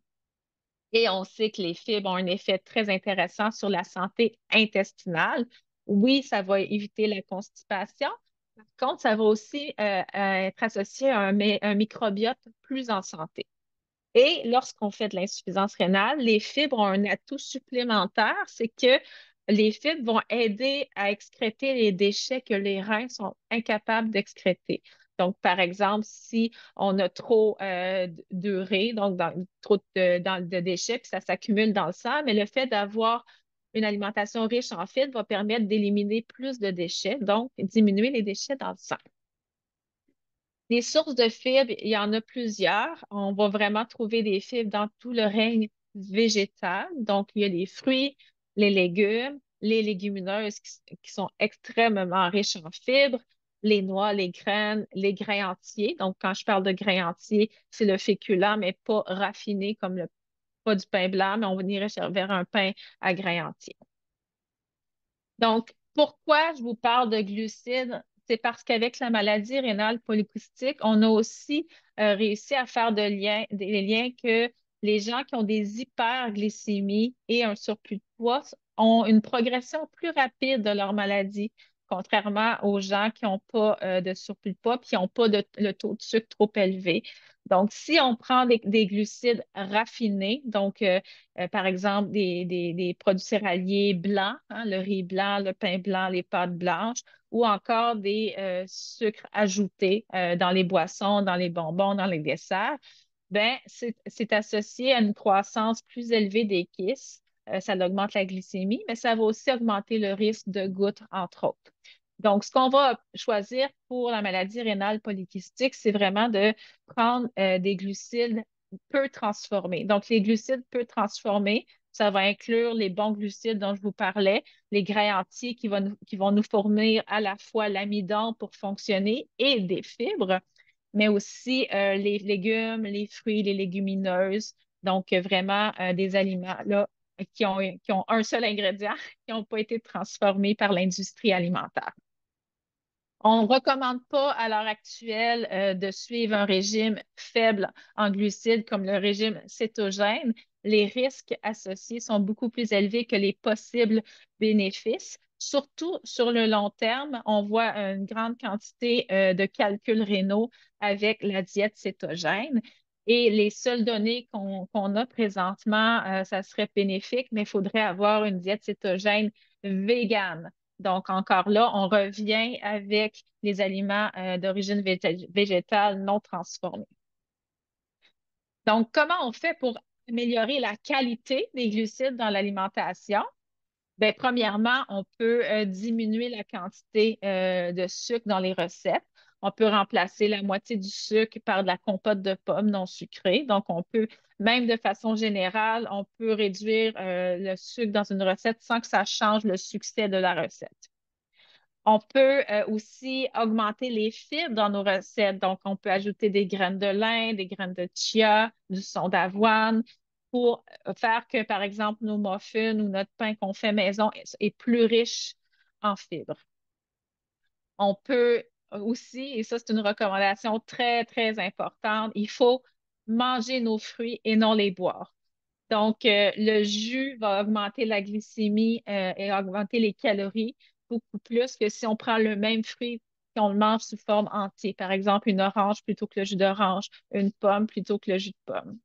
Speaker 2: Et on sait que les fibres ont un effet très intéressant sur la santé intestinale. Oui, ça va éviter la constipation. Par contre, ça va aussi être associé à un microbiote plus en santé. Et lorsqu'on fait de l'insuffisance rénale, les fibres ont un atout supplémentaire, c'est que les fibres vont aider à excréter les déchets que les reins sont incapables d'excréter. Donc, par exemple, si on a trop d'urée, donc trop de déchets, puis ça s'accumule dans le sang, mais le fait d'avoir une alimentation riche en fibres va permettre d'éliminer plus de déchets, donc diminuer les déchets dans le sang. Les sources de fibres, il y en a plusieurs. On va vraiment trouver des fibres dans tout le règne végétal. Donc, il y a les fruits, les légumes, les légumineuses qui sont extrêmement riches en fibres, les noix, les grains entiers. Donc, quand je parle de grains entiers, c'est le féculent, mais pas raffiné comme pas du pain blanc, mais on irait vers un pain à grains entiers. Donc, pourquoi je vous parle de glucides? C'est parce qu'avec la maladie rénale polycystique, on a aussi réussi à faire des liens que les gens qui ont des hyperglycémies et un surplus de poids ont une progression plus rapide de leur maladie, contrairement aux gens qui n'ont pas de surplus de poids et qui n'ont pas le taux de sucre trop élevé. Donc, si on prend des glucides raffinés, donc par exemple, des produits céréaliers blancs, hein, le riz blanc, le pain blanc, les pâtes blanches, ou encore des sucres ajoutés dans les boissons, dans les bonbons, dans les desserts, ben, c'est associé à une croissance plus élevée des kystes. Ça augmente la glycémie, mais ça va aussi augmenter le risque de gouttes, entre autres. Donc, ce qu'on va choisir pour la maladie rénale polykystique, c'est vraiment de prendre des glucides peu transformés. Donc, les glucides peu transformés, ça va inclure les bons glucides dont je vous parlais, les grains entiers qui vont nous fournir à la fois l'amidon pour fonctionner et des fibres, mais aussi les légumes, les fruits, les légumineuses. Donc, vraiment des aliments là, qui ont un seul ingrédient, qui n'ont pas été transformés par l'industrie alimentaire. On ne recommande pas à l'heure actuelle de suivre un régime faible en glucides comme le régime cétogène. Les risques associés sont beaucoup plus élevés que les possibles bénéfices. Surtout sur le long terme, on voit une grande quantité de calculs rénaux avec la diète cétogène. Et les seules données qu'on a présentement, ça serait bénéfique, mais il faudrait avoir une diète cétogène végane. Donc, encore là, on revient avec les aliments d'origine végétale non transformés. Donc, comment on fait pour améliorer la qualité des glucides dans l'alimentation? Bien, premièrement, on peut diminuer la quantité de sucre dans les recettes. On peut remplacer la moitié du sucre par de la compote de pommes non sucrée. Donc, on peut, même de façon générale, on peut réduire le sucre dans une recette sans que ça change le succès de la recette. On peut aussi augmenter les fibres dans nos recettes. Donc, on peut ajouter des graines de lin, des graines de chia, du son d'avoine pour faire que, par exemple, nos muffins ou notre pain qu'on fait maison est plus riche en fibres. On peut aussi, et ça, c'est une recommandation très, très importante, il faut manger nos fruits et non les boire. Donc, le jus va augmenter la glycémie et augmenter les calories beaucoup plus que si on prend le même fruit qu'on le mange sous forme entière. Par exemple, une orange plutôt que le jus d'orange, une pomme plutôt que le jus de pomme.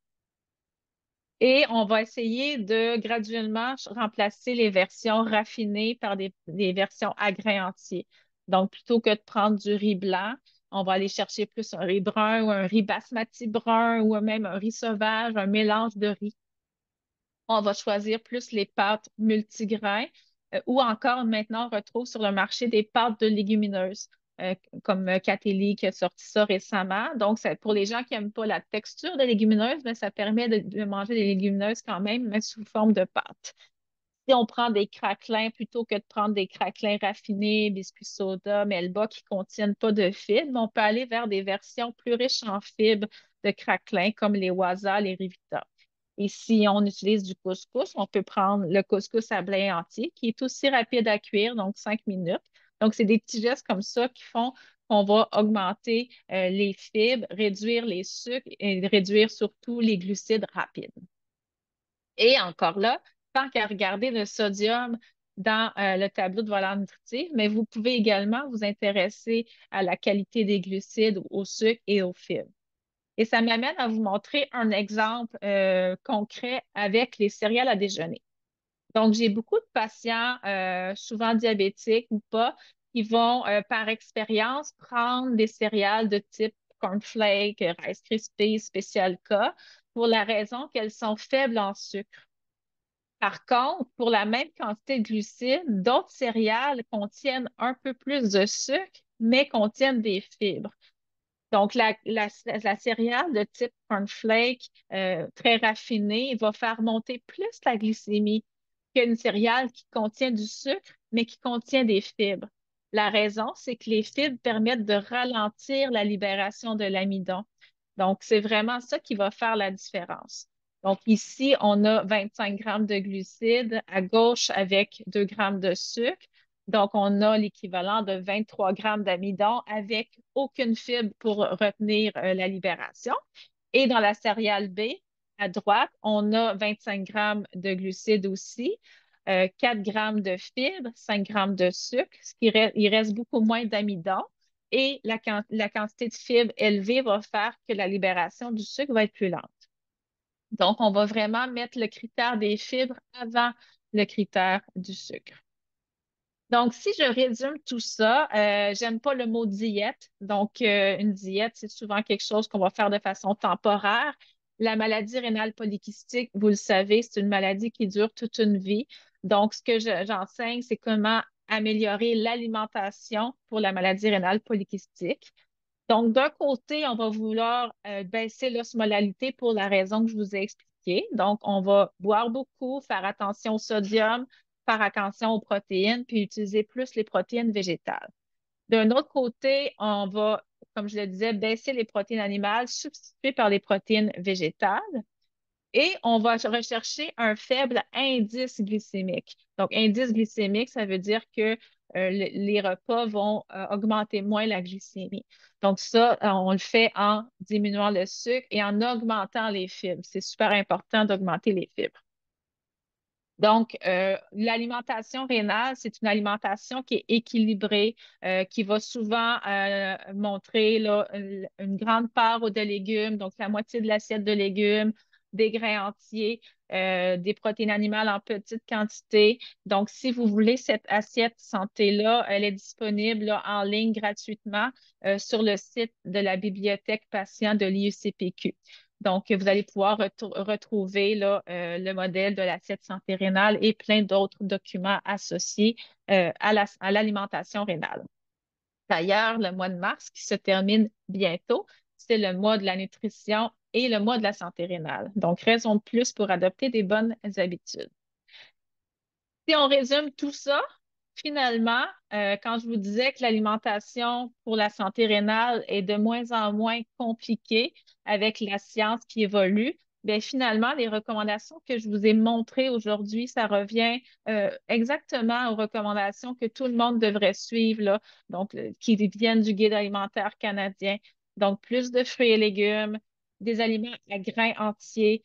Speaker 2: Et on va essayer de graduellement remplacer les versions raffinées par des versions à grains entiers. Donc, plutôt que de prendre du riz blanc, on va aller chercher plus un riz brun ou un riz basmati brun ou même un riz sauvage, un mélange de riz. On va choisir plus les pâtes multigrains ou encore maintenant on retrouve sur le marché des pâtes de légumineuses comme Catelli qui a sorti ça récemment. Donc, pour les gens qui n'aiment pas la texture des légumineuses, mais ça permet de manger des légumineuses quand même, mais sous forme de pâte. Si on prend des craquelins plutôt que de prendre des craquelins raffinés, biscuits soda, melba qui ne contiennent pas de fibres, on peut aller vers des versions plus riches en fibres de craquelins comme les Waza, les Rivita. Et si on utilise du couscous, on peut prendre le couscous à blé entier, qui est aussi rapide à cuire, donc 5 minutes. Donc, c'est des petits gestes comme ça qui font qu'on va augmenter les fibres, réduire les sucres et réduire surtout les glucides rapides. Et encore là, tant qu'à regarder le sodium dans le tableau de valeur nutritive, mais vous pouvez également vous intéresser à la qualité des glucides, au sucre et aux fibres. Et ça m'amène à vous montrer un exemple concret avec les céréales à déjeuner. Donc, j'ai beaucoup de patients, souvent diabétiques ou pas, qui vont, par expérience, prendre des céréales de type cornflake, Rice Krispies, Special K, pour la raison qu'elles sont faibles en sucre. Par contre, pour la même quantité de glucides, d'autres céréales contiennent un peu plus de sucre, mais contiennent des fibres. Donc, la céréale de type cornflake, très raffinée, va faire monter plus la glycémie qu'une céréale qui contient du sucre, mais qui contient des fibres. La raison, c'est que les fibres permettent de ralentir la libération de l'amidon. Donc, c'est vraiment ça qui va faire la différence. Donc, ici, on a 25 grammes de glucides, à gauche avec 2 grammes de sucre. Donc, on a l'équivalent de 23 grammes d'amidon avec aucune fibre pour retenir la libération. Et dans la céréale B, à droite, on a 25 grammes de glucides aussi, 4 grammes de fibres, 5 grammes de sucre, il reste beaucoup moins d'amidon. Et la quantité de fibres élevée va faire que la libération du sucre va être plus lente. Donc, on va vraiment mettre le critère des fibres avant le critère du sucre. Donc, si je résume tout ça, j'aime pas le mot diète. Donc, une diète, c'est souvent quelque chose qu'on va faire de façon temporaire. La maladie rénale polykystique, vous le savez, c'est une maladie qui dure toute une vie. Donc, ce que j'enseigne, c'est comment améliorer l'alimentation pour la maladie rénale polykystique. Donc, d'un côté, on va vouloir baisser l'osmolalité pour la raison que je vous ai expliquée. Donc, on va boire beaucoup, faire attention au sodium, faire attention aux protéines, puis utiliser plus les protéines végétales. D'un autre côté, on va, comme je le disais, baisser les protéines animales, substituer par les protéines végétales. Et on va rechercher un faible indice glycémique. Donc, indice glycémique, ça veut dire que les repas vont augmenter moins la glycémie. Donc, ça, on le fait en diminuant le sucre et en augmentant les fibres. C'est super important d'augmenter les fibres. Donc, l'alimentation rénale, c'est une alimentation qui est équilibrée, qui va souvent montrer là, une grande part de légumes, donc la moitié de l'assiette de légumes, des grains entiers, des protéines animales en petite quantité. Donc, si vous voulez cette assiette santé-là, elle est disponible là, en ligne gratuitement sur le site de la bibliothèque patient de l'IUCPQ. Donc, vous allez pouvoir retrouver là, le modèle de l'assiette santé rénale et plein d'autres documents associés à l'alimentation rénale. D'ailleurs, le mois de mars qui se termine bientôt, c'est le mois de la nutrition et le mois de la santé rénale. Donc, raison de plus pour adopter des bonnes habitudes. Si on résume tout ça, finalement, quand je vous disais que l'alimentation pour la santé rénale est de moins en moins compliquée avec la science qui évolue, bien finalement, les recommandations que je vous ai montrées aujourd'hui, ça revient exactement aux recommandations que tout le monde devrait suivre, là, donc qui viennent du Guide alimentaire canadien. Donc, plus de fruits et légumes, des aliments à grains entiers,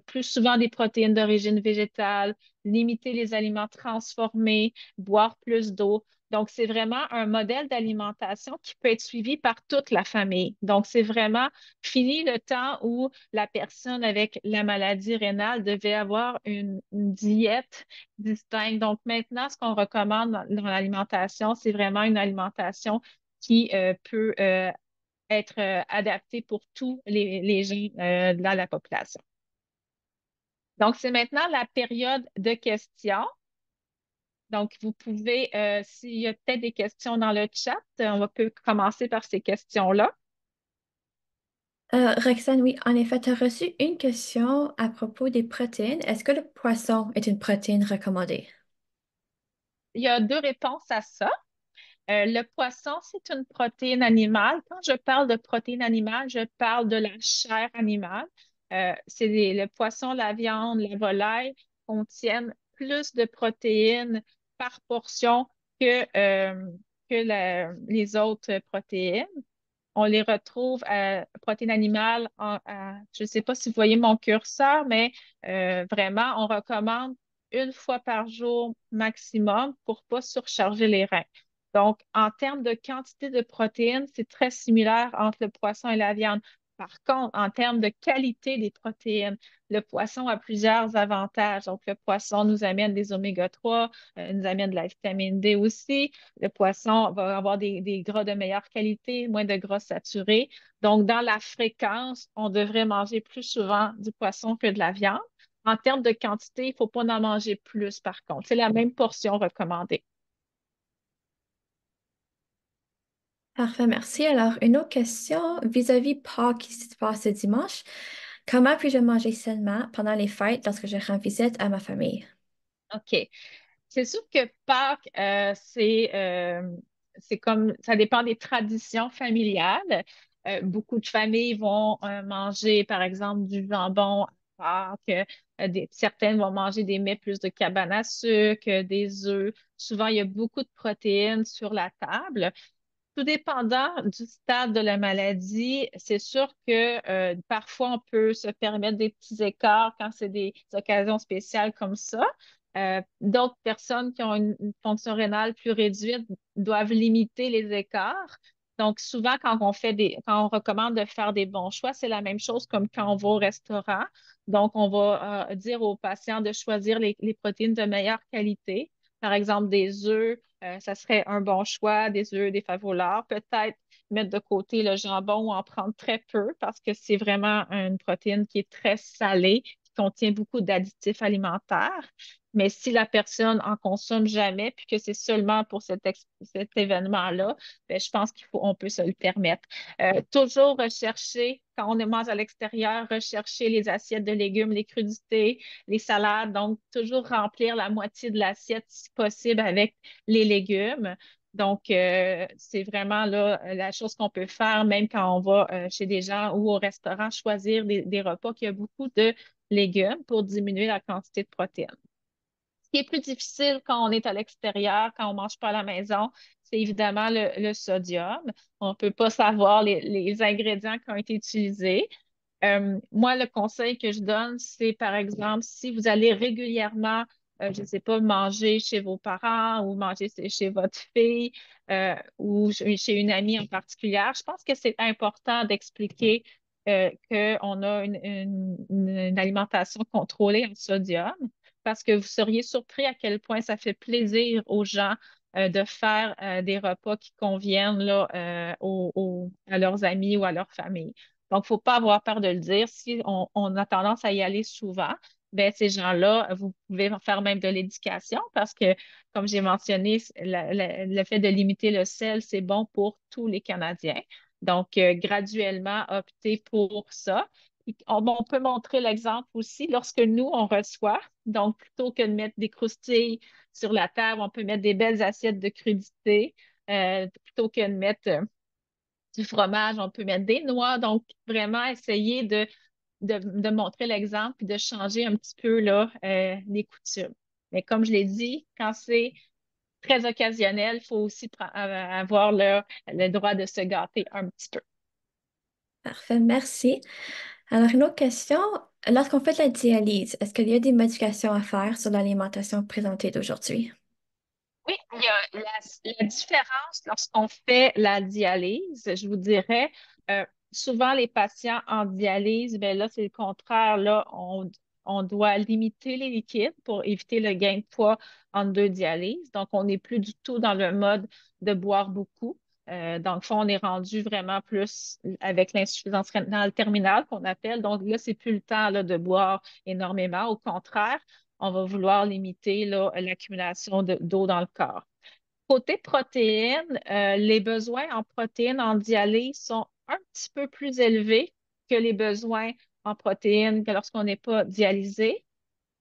Speaker 2: plus souvent des protéines d'origine végétale, limiter les aliments transformés, boire plus d'eau. Donc, c'est vraiment un modèle d'alimentation qui peut être suivi par toute la famille. Donc, c'est vraiment fini le temps où la personne avec la maladie rénale devait avoir une diète distincte. Donc, maintenant, ce qu'on recommande dans l'alimentation, c'est vraiment une alimentation qui peut être adaptée pour tous les gens dans la population. Donc, c'est maintenant la période de questions. Donc, vous pouvez, s'il y a peut-être des questions dans le chat, peut commencer par ces questions-là.
Speaker 1: Roxane, oui, en effet, tu as reçu une question à propos des protéines. Est-ce que le poisson est une protéine recommandée?
Speaker 2: Il y a deux réponses à ça. Le poisson, c'est une protéine animale. Quand je parle de protéine animale, je parle de la chair animale. Le poisson, la viande, la volaille contiennent plus de protéines par portion que les autres protéines. On les retrouve protéines animales. Je ne sais pas si vous voyez mon curseur, mais vraiment, on recommande une fois par jour maximum pour ne pas surcharger les reins. Donc, en termes de quantité de protéines, c'est très similaire entre le poisson et la viande. Par contre, en termes de qualité des protéines, le poisson a plusieurs avantages. Donc, le poisson nous amène des oméga 3, nous amène de la vitamine D aussi. Le poisson va avoir des gras de meilleure qualité, moins de gras saturés. Donc, dans la fréquence, on devrait manger plus souvent du poisson que de la viande. En termes de quantité, il ne faut pas en manger plus, par contre. C'est la même portion recommandée.
Speaker 1: Parfait, merci. Alors, une autre question vis-à-vis Pâques qui se passe ce dimanche. Comment puis-je manger sainement pendant les fêtes lorsque je rends visite à ma famille?
Speaker 2: OK. C'est sûr que Pâques, c'est comme, ça dépend des traditions familiales. Beaucoup de familles vont manger, par exemple, du jambon à Pâques. Certaines vont manger des mets plus de cabane à sucre, des œufs. Souvent, il y a beaucoup de protéines sur la table. Tout dépendant du stade de la maladie, c'est sûr que parfois on peut se permettre des petits écarts quand c'est des occasions spéciales comme ça. D'autres personnes qui ont une fonction rénale plus réduite doivent limiter les écarts. Donc, souvent, quand on recommande de faire des bons choix, c'est la même chose comme quand on va au restaurant. Donc, on va dire aux patients de choisir les protéines de meilleure qualité. Par exemple, des œufs, ça serait un bon choix, des œufs, des favolards. Peut-être mettre de côté le jambon ou en prendre très peu parce que c'est vraiment une protéine qui est très salée, qui contient beaucoup d'additifs alimentaires. Mais si la personne en consomme jamais, puis que c'est seulement pour cet événement-là, ben, je pense on peut se le permettre. Toujours rechercher, quand on mange à l'extérieur, rechercher les assiettes de légumes, les crudités, les salades. Donc, toujours remplir la moitié de l'assiette, si possible, avec les légumes. Donc, c'est vraiment là, la chose qu'on peut faire, même quand on va chez des gens ou au restaurant, choisir des repas qui ont beaucoup de légumes pour diminuer la quantité de protéines. Ce qui est plus difficile quand on est à l'extérieur, quand on ne mange pas à la maison, c'est évidemment le sodium. On ne peut pas savoir les ingrédients qui ont été utilisés. Moi, le conseil que je donne, c'est par exemple, si vous allez régulièrement, je ne sais pas, manger chez vos parents ou manger chez votre fille ou chez une amie en particulier, je pense que c'est important d'expliquer qu'on a une alimentation contrôlée en sodium parce que vous seriez surpris à quel point ça fait plaisir aux gens de faire des repas qui conviennent là, à leurs amis ou à leur famille. Donc, il ne faut pas avoir peur de le dire. Si on a tendance à y aller souvent, ben, ces gens-là, vous pouvez faire même de l'éducation parce que, comme j'ai mentionné, le fait de limiter le sel, c'est bon pour tous les Canadiens. Donc, graduellement, opter pour ça. On peut montrer l'exemple aussi lorsque nous, on reçoit. Donc, plutôt que de mettre des croustilles sur la table, on peut mettre des belles assiettes de crudités. Plutôt que de mettre du fromage, on peut mettre des noix. Donc, vraiment essayer de montrer l'exemple et de changer un petit peu là, les coutumes. Mais comme je l'ai dit, quand c'est très occasionnel, il faut aussi avoir le droit de se gâter un petit peu.
Speaker 1: Parfait, merci. Alors, une autre question. Lorsqu'on fait de la dialyse, est-ce qu'il y a des modifications à faire sur l'alimentation présentée d'aujourd'hui?
Speaker 2: Oui, il y a la différence lorsqu'on fait la dialyse, je vous dirais, souvent les patients en dialyse, ben là, c'est le contraire. Là, on doit limiter les liquides pour éviter le gain de poids en deux dialyses. Donc, on n'est plus du tout dans le mode de boire beaucoup. Dans le fond, on est rendu vraiment plus avec l'insuffisance rénale terminale qu'on appelle. Donc là, c'est plus le temps là, de boire énormément. Au contraire, on va vouloir limiter là, l'accumulation d'eau dans le corps. Côté protéines, les besoins en protéines en dialyse sont un petit peu plus élevés que les besoins en protéines que lorsqu'on n'est pas dialysé.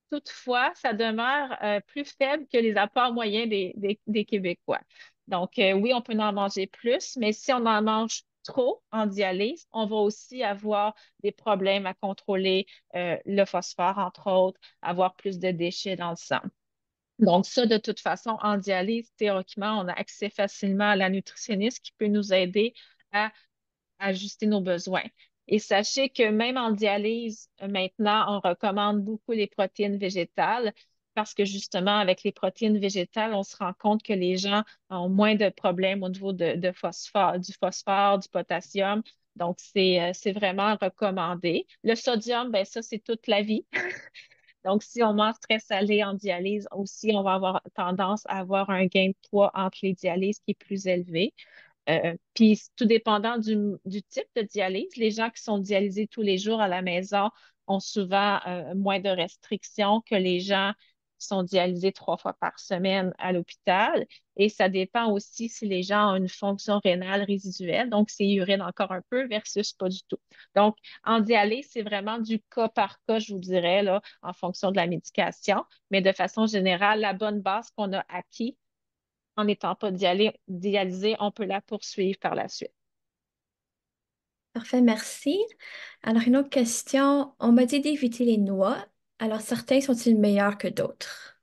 Speaker 2: Toutefois, ça demeure plus faible que les apports moyens des Québécois. Donc, oui, on peut en manger plus, mais si on en mange trop en dialyse, on va aussi avoir des problèmes à contrôler le phosphore, entre autres, avoir plus de déchets dans le sang. Donc, ça, de toute façon, en dialyse, théoriquement, on a accès facilement à la nutritionniste qui peut nous aider à ajuster nos besoins. Et sachez que même en dialyse, maintenant, on recommande beaucoup les protéines végétales parce que justement, avec les protéines végétales, on se rend compte que les gens ont moins de problèmes au niveau de phosphore, du potassium. Donc, c'est vraiment recommandé. Le sodium, ben ça, c'est toute la vie. Donc, si on mange très salé en dialyse, aussi, on va avoir tendance à avoir un gain de poids entre les dialyses qui est plus élevé. Puis, tout dépendant du type de dialyse, les gens qui sont dialysés tous les jours à la maison ont souvent moins de restrictions que les gens qui sont dialysés 3 fois par semaine à l'hôpital. Et ça dépend aussi si les gens ont une fonction rénale résiduelle, donc c'est urine encore un peu versus pas du tout. Donc, en dialyse, c'est vraiment du cas par cas, je vous dirais, là, en fonction de la médication. Mais de façon générale, la bonne base qu'on a acquis en n'étant pas dialysé, on peut la poursuivre par la suite.
Speaker 1: Parfait, merci. Alors, une autre question. On m'a dit d'éviter les noix. Alors, certains sont-ils meilleurs que d'autres?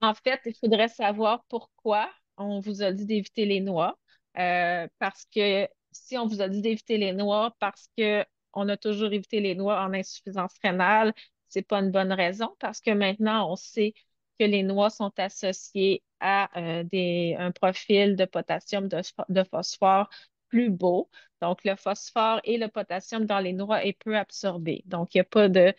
Speaker 2: En fait, il faudrait savoir pourquoi on vous a dit d'éviter les noix. Parce que si on vous a dit d'éviter les noix parce que on a toujours évité les noix en insuffisance rénale, c'est pas une bonne raison parce que maintenant on sait que les noix sont associées à un profil de potassium, de phosphore plus beau. Donc, le phosphore et le potassium dans les noix est peu absorbé. Donc, il n'y a pas de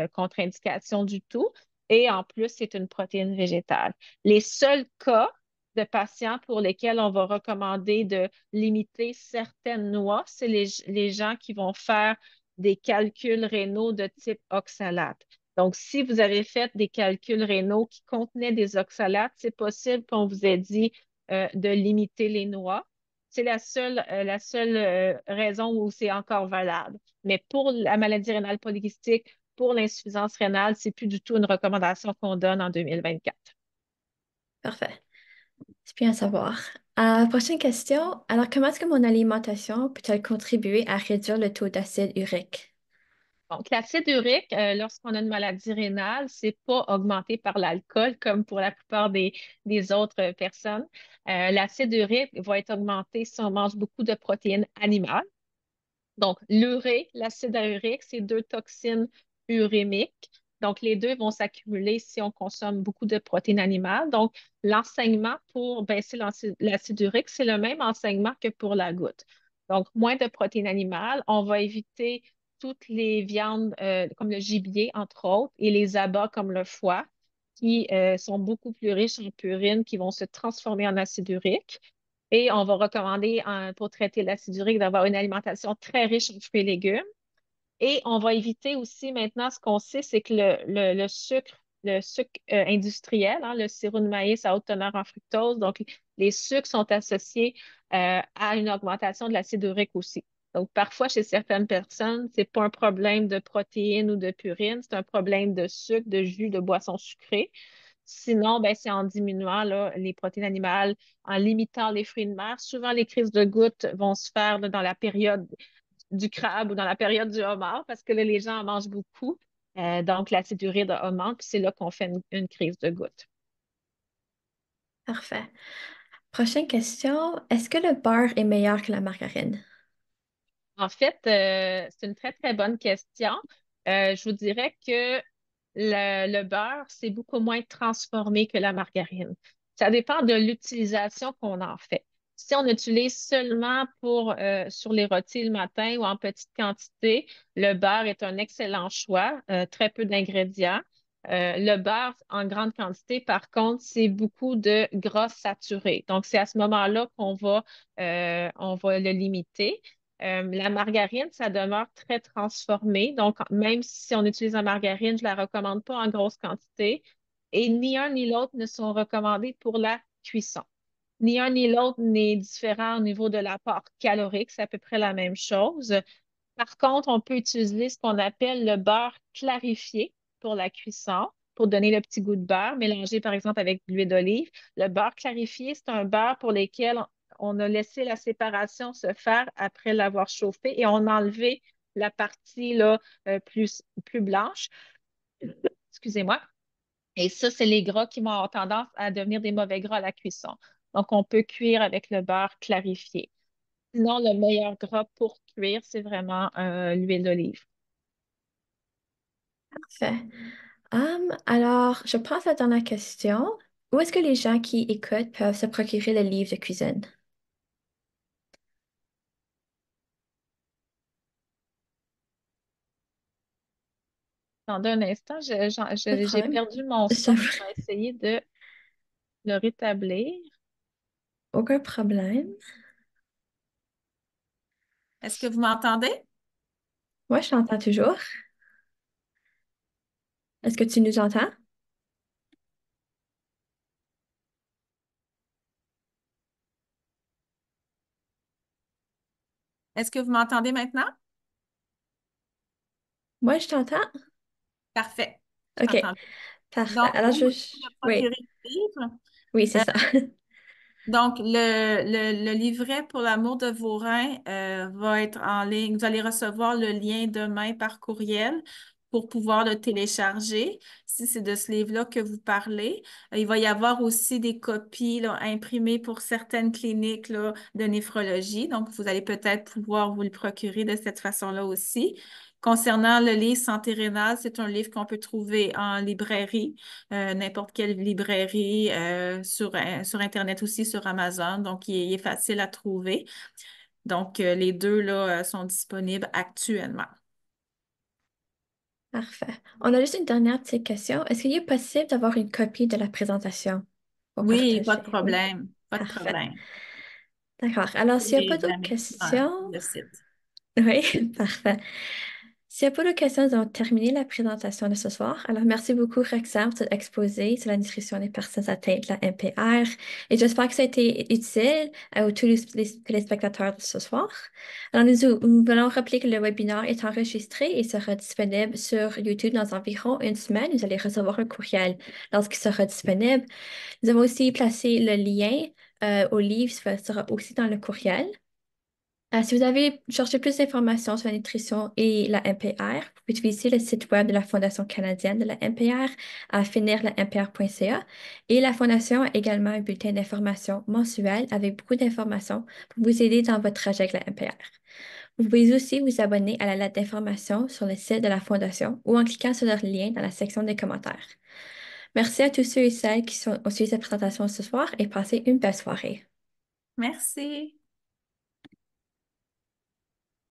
Speaker 2: contre-indication du tout. Et en plus, c'est une protéine végétale. Les seuls cas de patients pour lesquels on va recommander de limiter certaines noix, c'est les gens qui vont faire des calculs rénaux de type oxalate. Donc, si vous avez fait des calculs rénaux qui contenaient des oxalates, c'est possible qu'on vous ait dit de limiter les noix. C'est la seule raison où c'est encore valable. Mais pour la maladie rénale polykystique, pour l'insuffisance rénale, c'est plus du tout une recommandation qu'on donne en 2024.
Speaker 1: Parfait. C'est bien à savoir. Prochaine question. Alors, comment est-ce que mon alimentation peut-elle contribuer à réduire le taux d'acide urique?
Speaker 2: Donc, l'acide urique, lorsqu'on a une maladie rénale, c'est pas augmenté par l'alcool comme pour la plupart des autres personnes. L'acide urique va être augmenté si on mange beaucoup de protéines animales. Donc, l'urée, l'acide urique, c'est deux toxines urémiques. Donc, les deux vont s'accumuler si on consomme beaucoup de protéines animales. Donc, l'enseignement pour baisser l'acide urique, c'est le même enseignement que pour la goutte. Donc, moins de protéines animales. On va éviter toutes les viandes comme le gibier, entre autres, et les abats comme le foie, qui sont beaucoup plus riches en purine, qui vont se transformer en acide urique. Et on va recommander pour traiter l'acide urique d'avoir une alimentation très riche en fruits et légumes. Et on va éviter aussi maintenant, ce qu'on sait, c'est que le sucre industriel, hein, le sirop de maïs à haute teneur en fructose, donc les sucres sont associés à une augmentation de l'acide urique aussi. Donc, parfois, chez certaines personnes, c'est pas un problème de protéines ou de purine, c'est un problème de sucre, de jus, de boissons sucrées. Sinon, ben, c'est en diminuant là, les protéines animales, en limitant les fruits de mer. Souvent, les crises de gouttes vont se faire là, dans la période du crabe ou dans la période du homard parce que là, les gens en mangent beaucoup. Donc, l'acide urique augmente, puis c'est là qu'on fait une crise de gouttes.
Speaker 1: Parfait. Prochaine question. Est-ce que le beurre est meilleur que la margarine?
Speaker 2: En fait, c'est une très, très bonne question. Je vous dirais que le beurre, c'est beaucoup moins transformé que la margarine. Ça dépend de l'utilisation qu'on en fait. Si on utilise seulement sur les rôtis le matin ou en petite quantité, le beurre est un excellent choix, très peu d'ingrédients. Le beurre en grande quantité, par contre, c'est beaucoup de gras saturé. Donc, c'est à ce moment-là qu'on va le limiter. La margarine, ça demeure très transformé. Donc, même si on utilise la margarine, je ne la recommande pas en grosse quantité. Et ni un ni l'autre ne sont recommandés pour la cuisson. Ni un ni l'autre n'est différent au niveau de l'apport calorique. C'est à peu près la même chose. Par contre, on peut utiliser ce qu'on appelle le beurre clarifié pour la cuisson, pour donner le petit goût de beurre, mélangé par exemple avec de l'huile d'olive. Le beurre clarifié, c'est un beurre pour lequel on a laissé la séparation se faire après l'avoir chauffé et on a enlevé la partie là, plus blanche. Excusez-moi. Et ça, c'est les gras qui vont avoir tendance à devenir des mauvais gras à la cuisson. Donc, on peut cuire avec le beurre clarifié. Sinon, le meilleur gras pour cuire, c'est vraiment l'huile d'olive.
Speaker 1: Parfait. Alors, je passe à la dernière question. Où est-ce que les gens qui écoutent peuvent se procurer le livre de cuisine?
Speaker 2: Attendez un instant,
Speaker 1: Pas de
Speaker 2: j'ai
Speaker 1: problème.
Speaker 2: perdu mon son.
Speaker 1: J'avoue,
Speaker 2: Je vais essayer de le rétablir.
Speaker 1: aucun problème.
Speaker 3: Est-ce que vous m'entendez?
Speaker 1: Moi, je t'entends toujours. Est-ce que tu nous entends?
Speaker 3: Est-ce que vous m'entendez maintenant?
Speaker 1: Moi, je t'entends.
Speaker 3: Parfait. Je
Speaker 1: OK,
Speaker 3: t'entends.
Speaker 1: parfait.
Speaker 3: Donc,
Speaker 1: Alors,
Speaker 3: oui, merci de
Speaker 1: Oui,
Speaker 3: procurer le livre.
Speaker 1: oui, c'est ça.
Speaker 3: Donc, le livret pour l'amour de vos reins va être en ligne. Vous allez recevoir le lien demain par courriel pour pouvoir le télécharger. Si c'est de ce livre-là que vous parlez, il va y avoir aussi des copies là, imprimées pour certaines cliniques là, de néphrologie. Donc, vous allez peut-être pouvoir vous le procurer de cette façon-là aussi. Concernant le livre Santé rénale, c'est un livre qu'on peut trouver en librairie n'importe quelle librairie sur Internet aussi, sur Amazon. Donc, il est facile à trouver. Donc, les deux là, sont disponibles actuellement.
Speaker 1: Parfait. On a juste une dernière petite question. Est-ce qu'il est possible d'avoir une copie de la présentation pour
Speaker 3: Oui, pas de
Speaker 1: partager? Oui,
Speaker 3: problème. Pas de
Speaker 1: parfait.
Speaker 3: problème.
Speaker 1: D'accord. Alors,
Speaker 3: Je
Speaker 1: s'il n'y a pas
Speaker 3: verrai
Speaker 1: d'autres
Speaker 3: jamais sur
Speaker 1: questions,
Speaker 3: le site.
Speaker 1: oui, parfait. S'il n'y a pas de questions, nous avons terminé la présentation de ce soir. Alors, merci beaucoup, Roxane, pour cet exposé sur la nutrition des personnes atteintes de la MPR. Et j'espère que ça a été utile à tous les téléspectateurs de ce soir. Alors, nous voulons rappeler que le webinaire est enregistré et sera disponible sur YouTube dans environ une semaine. Vous allez recevoir un courriel lorsqu'il sera disponible. Nous avons aussi placé le lien au livre, ça sera aussi dans le courriel. Si vous avez cherché plus d'informations sur la nutrition et la MPR, vous pouvez utiliser le site web de la Fondation canadienne de la MPR à finirlampr.ca. Et la Fondation a également un bulletin d'information mensuel avec beaucoup d'informations pour vous aider dans votre trajet avec la MPR. Vous pouvez aussi vous abonner à la lettre d'information sur le site de la Fondation ou en cliquant sur leur lien dans la section des commentaires. Merci à tous ceux et celles qui ont suivi cette présentation ce soir et passez une belle soirée.
Speaker 3: Merci.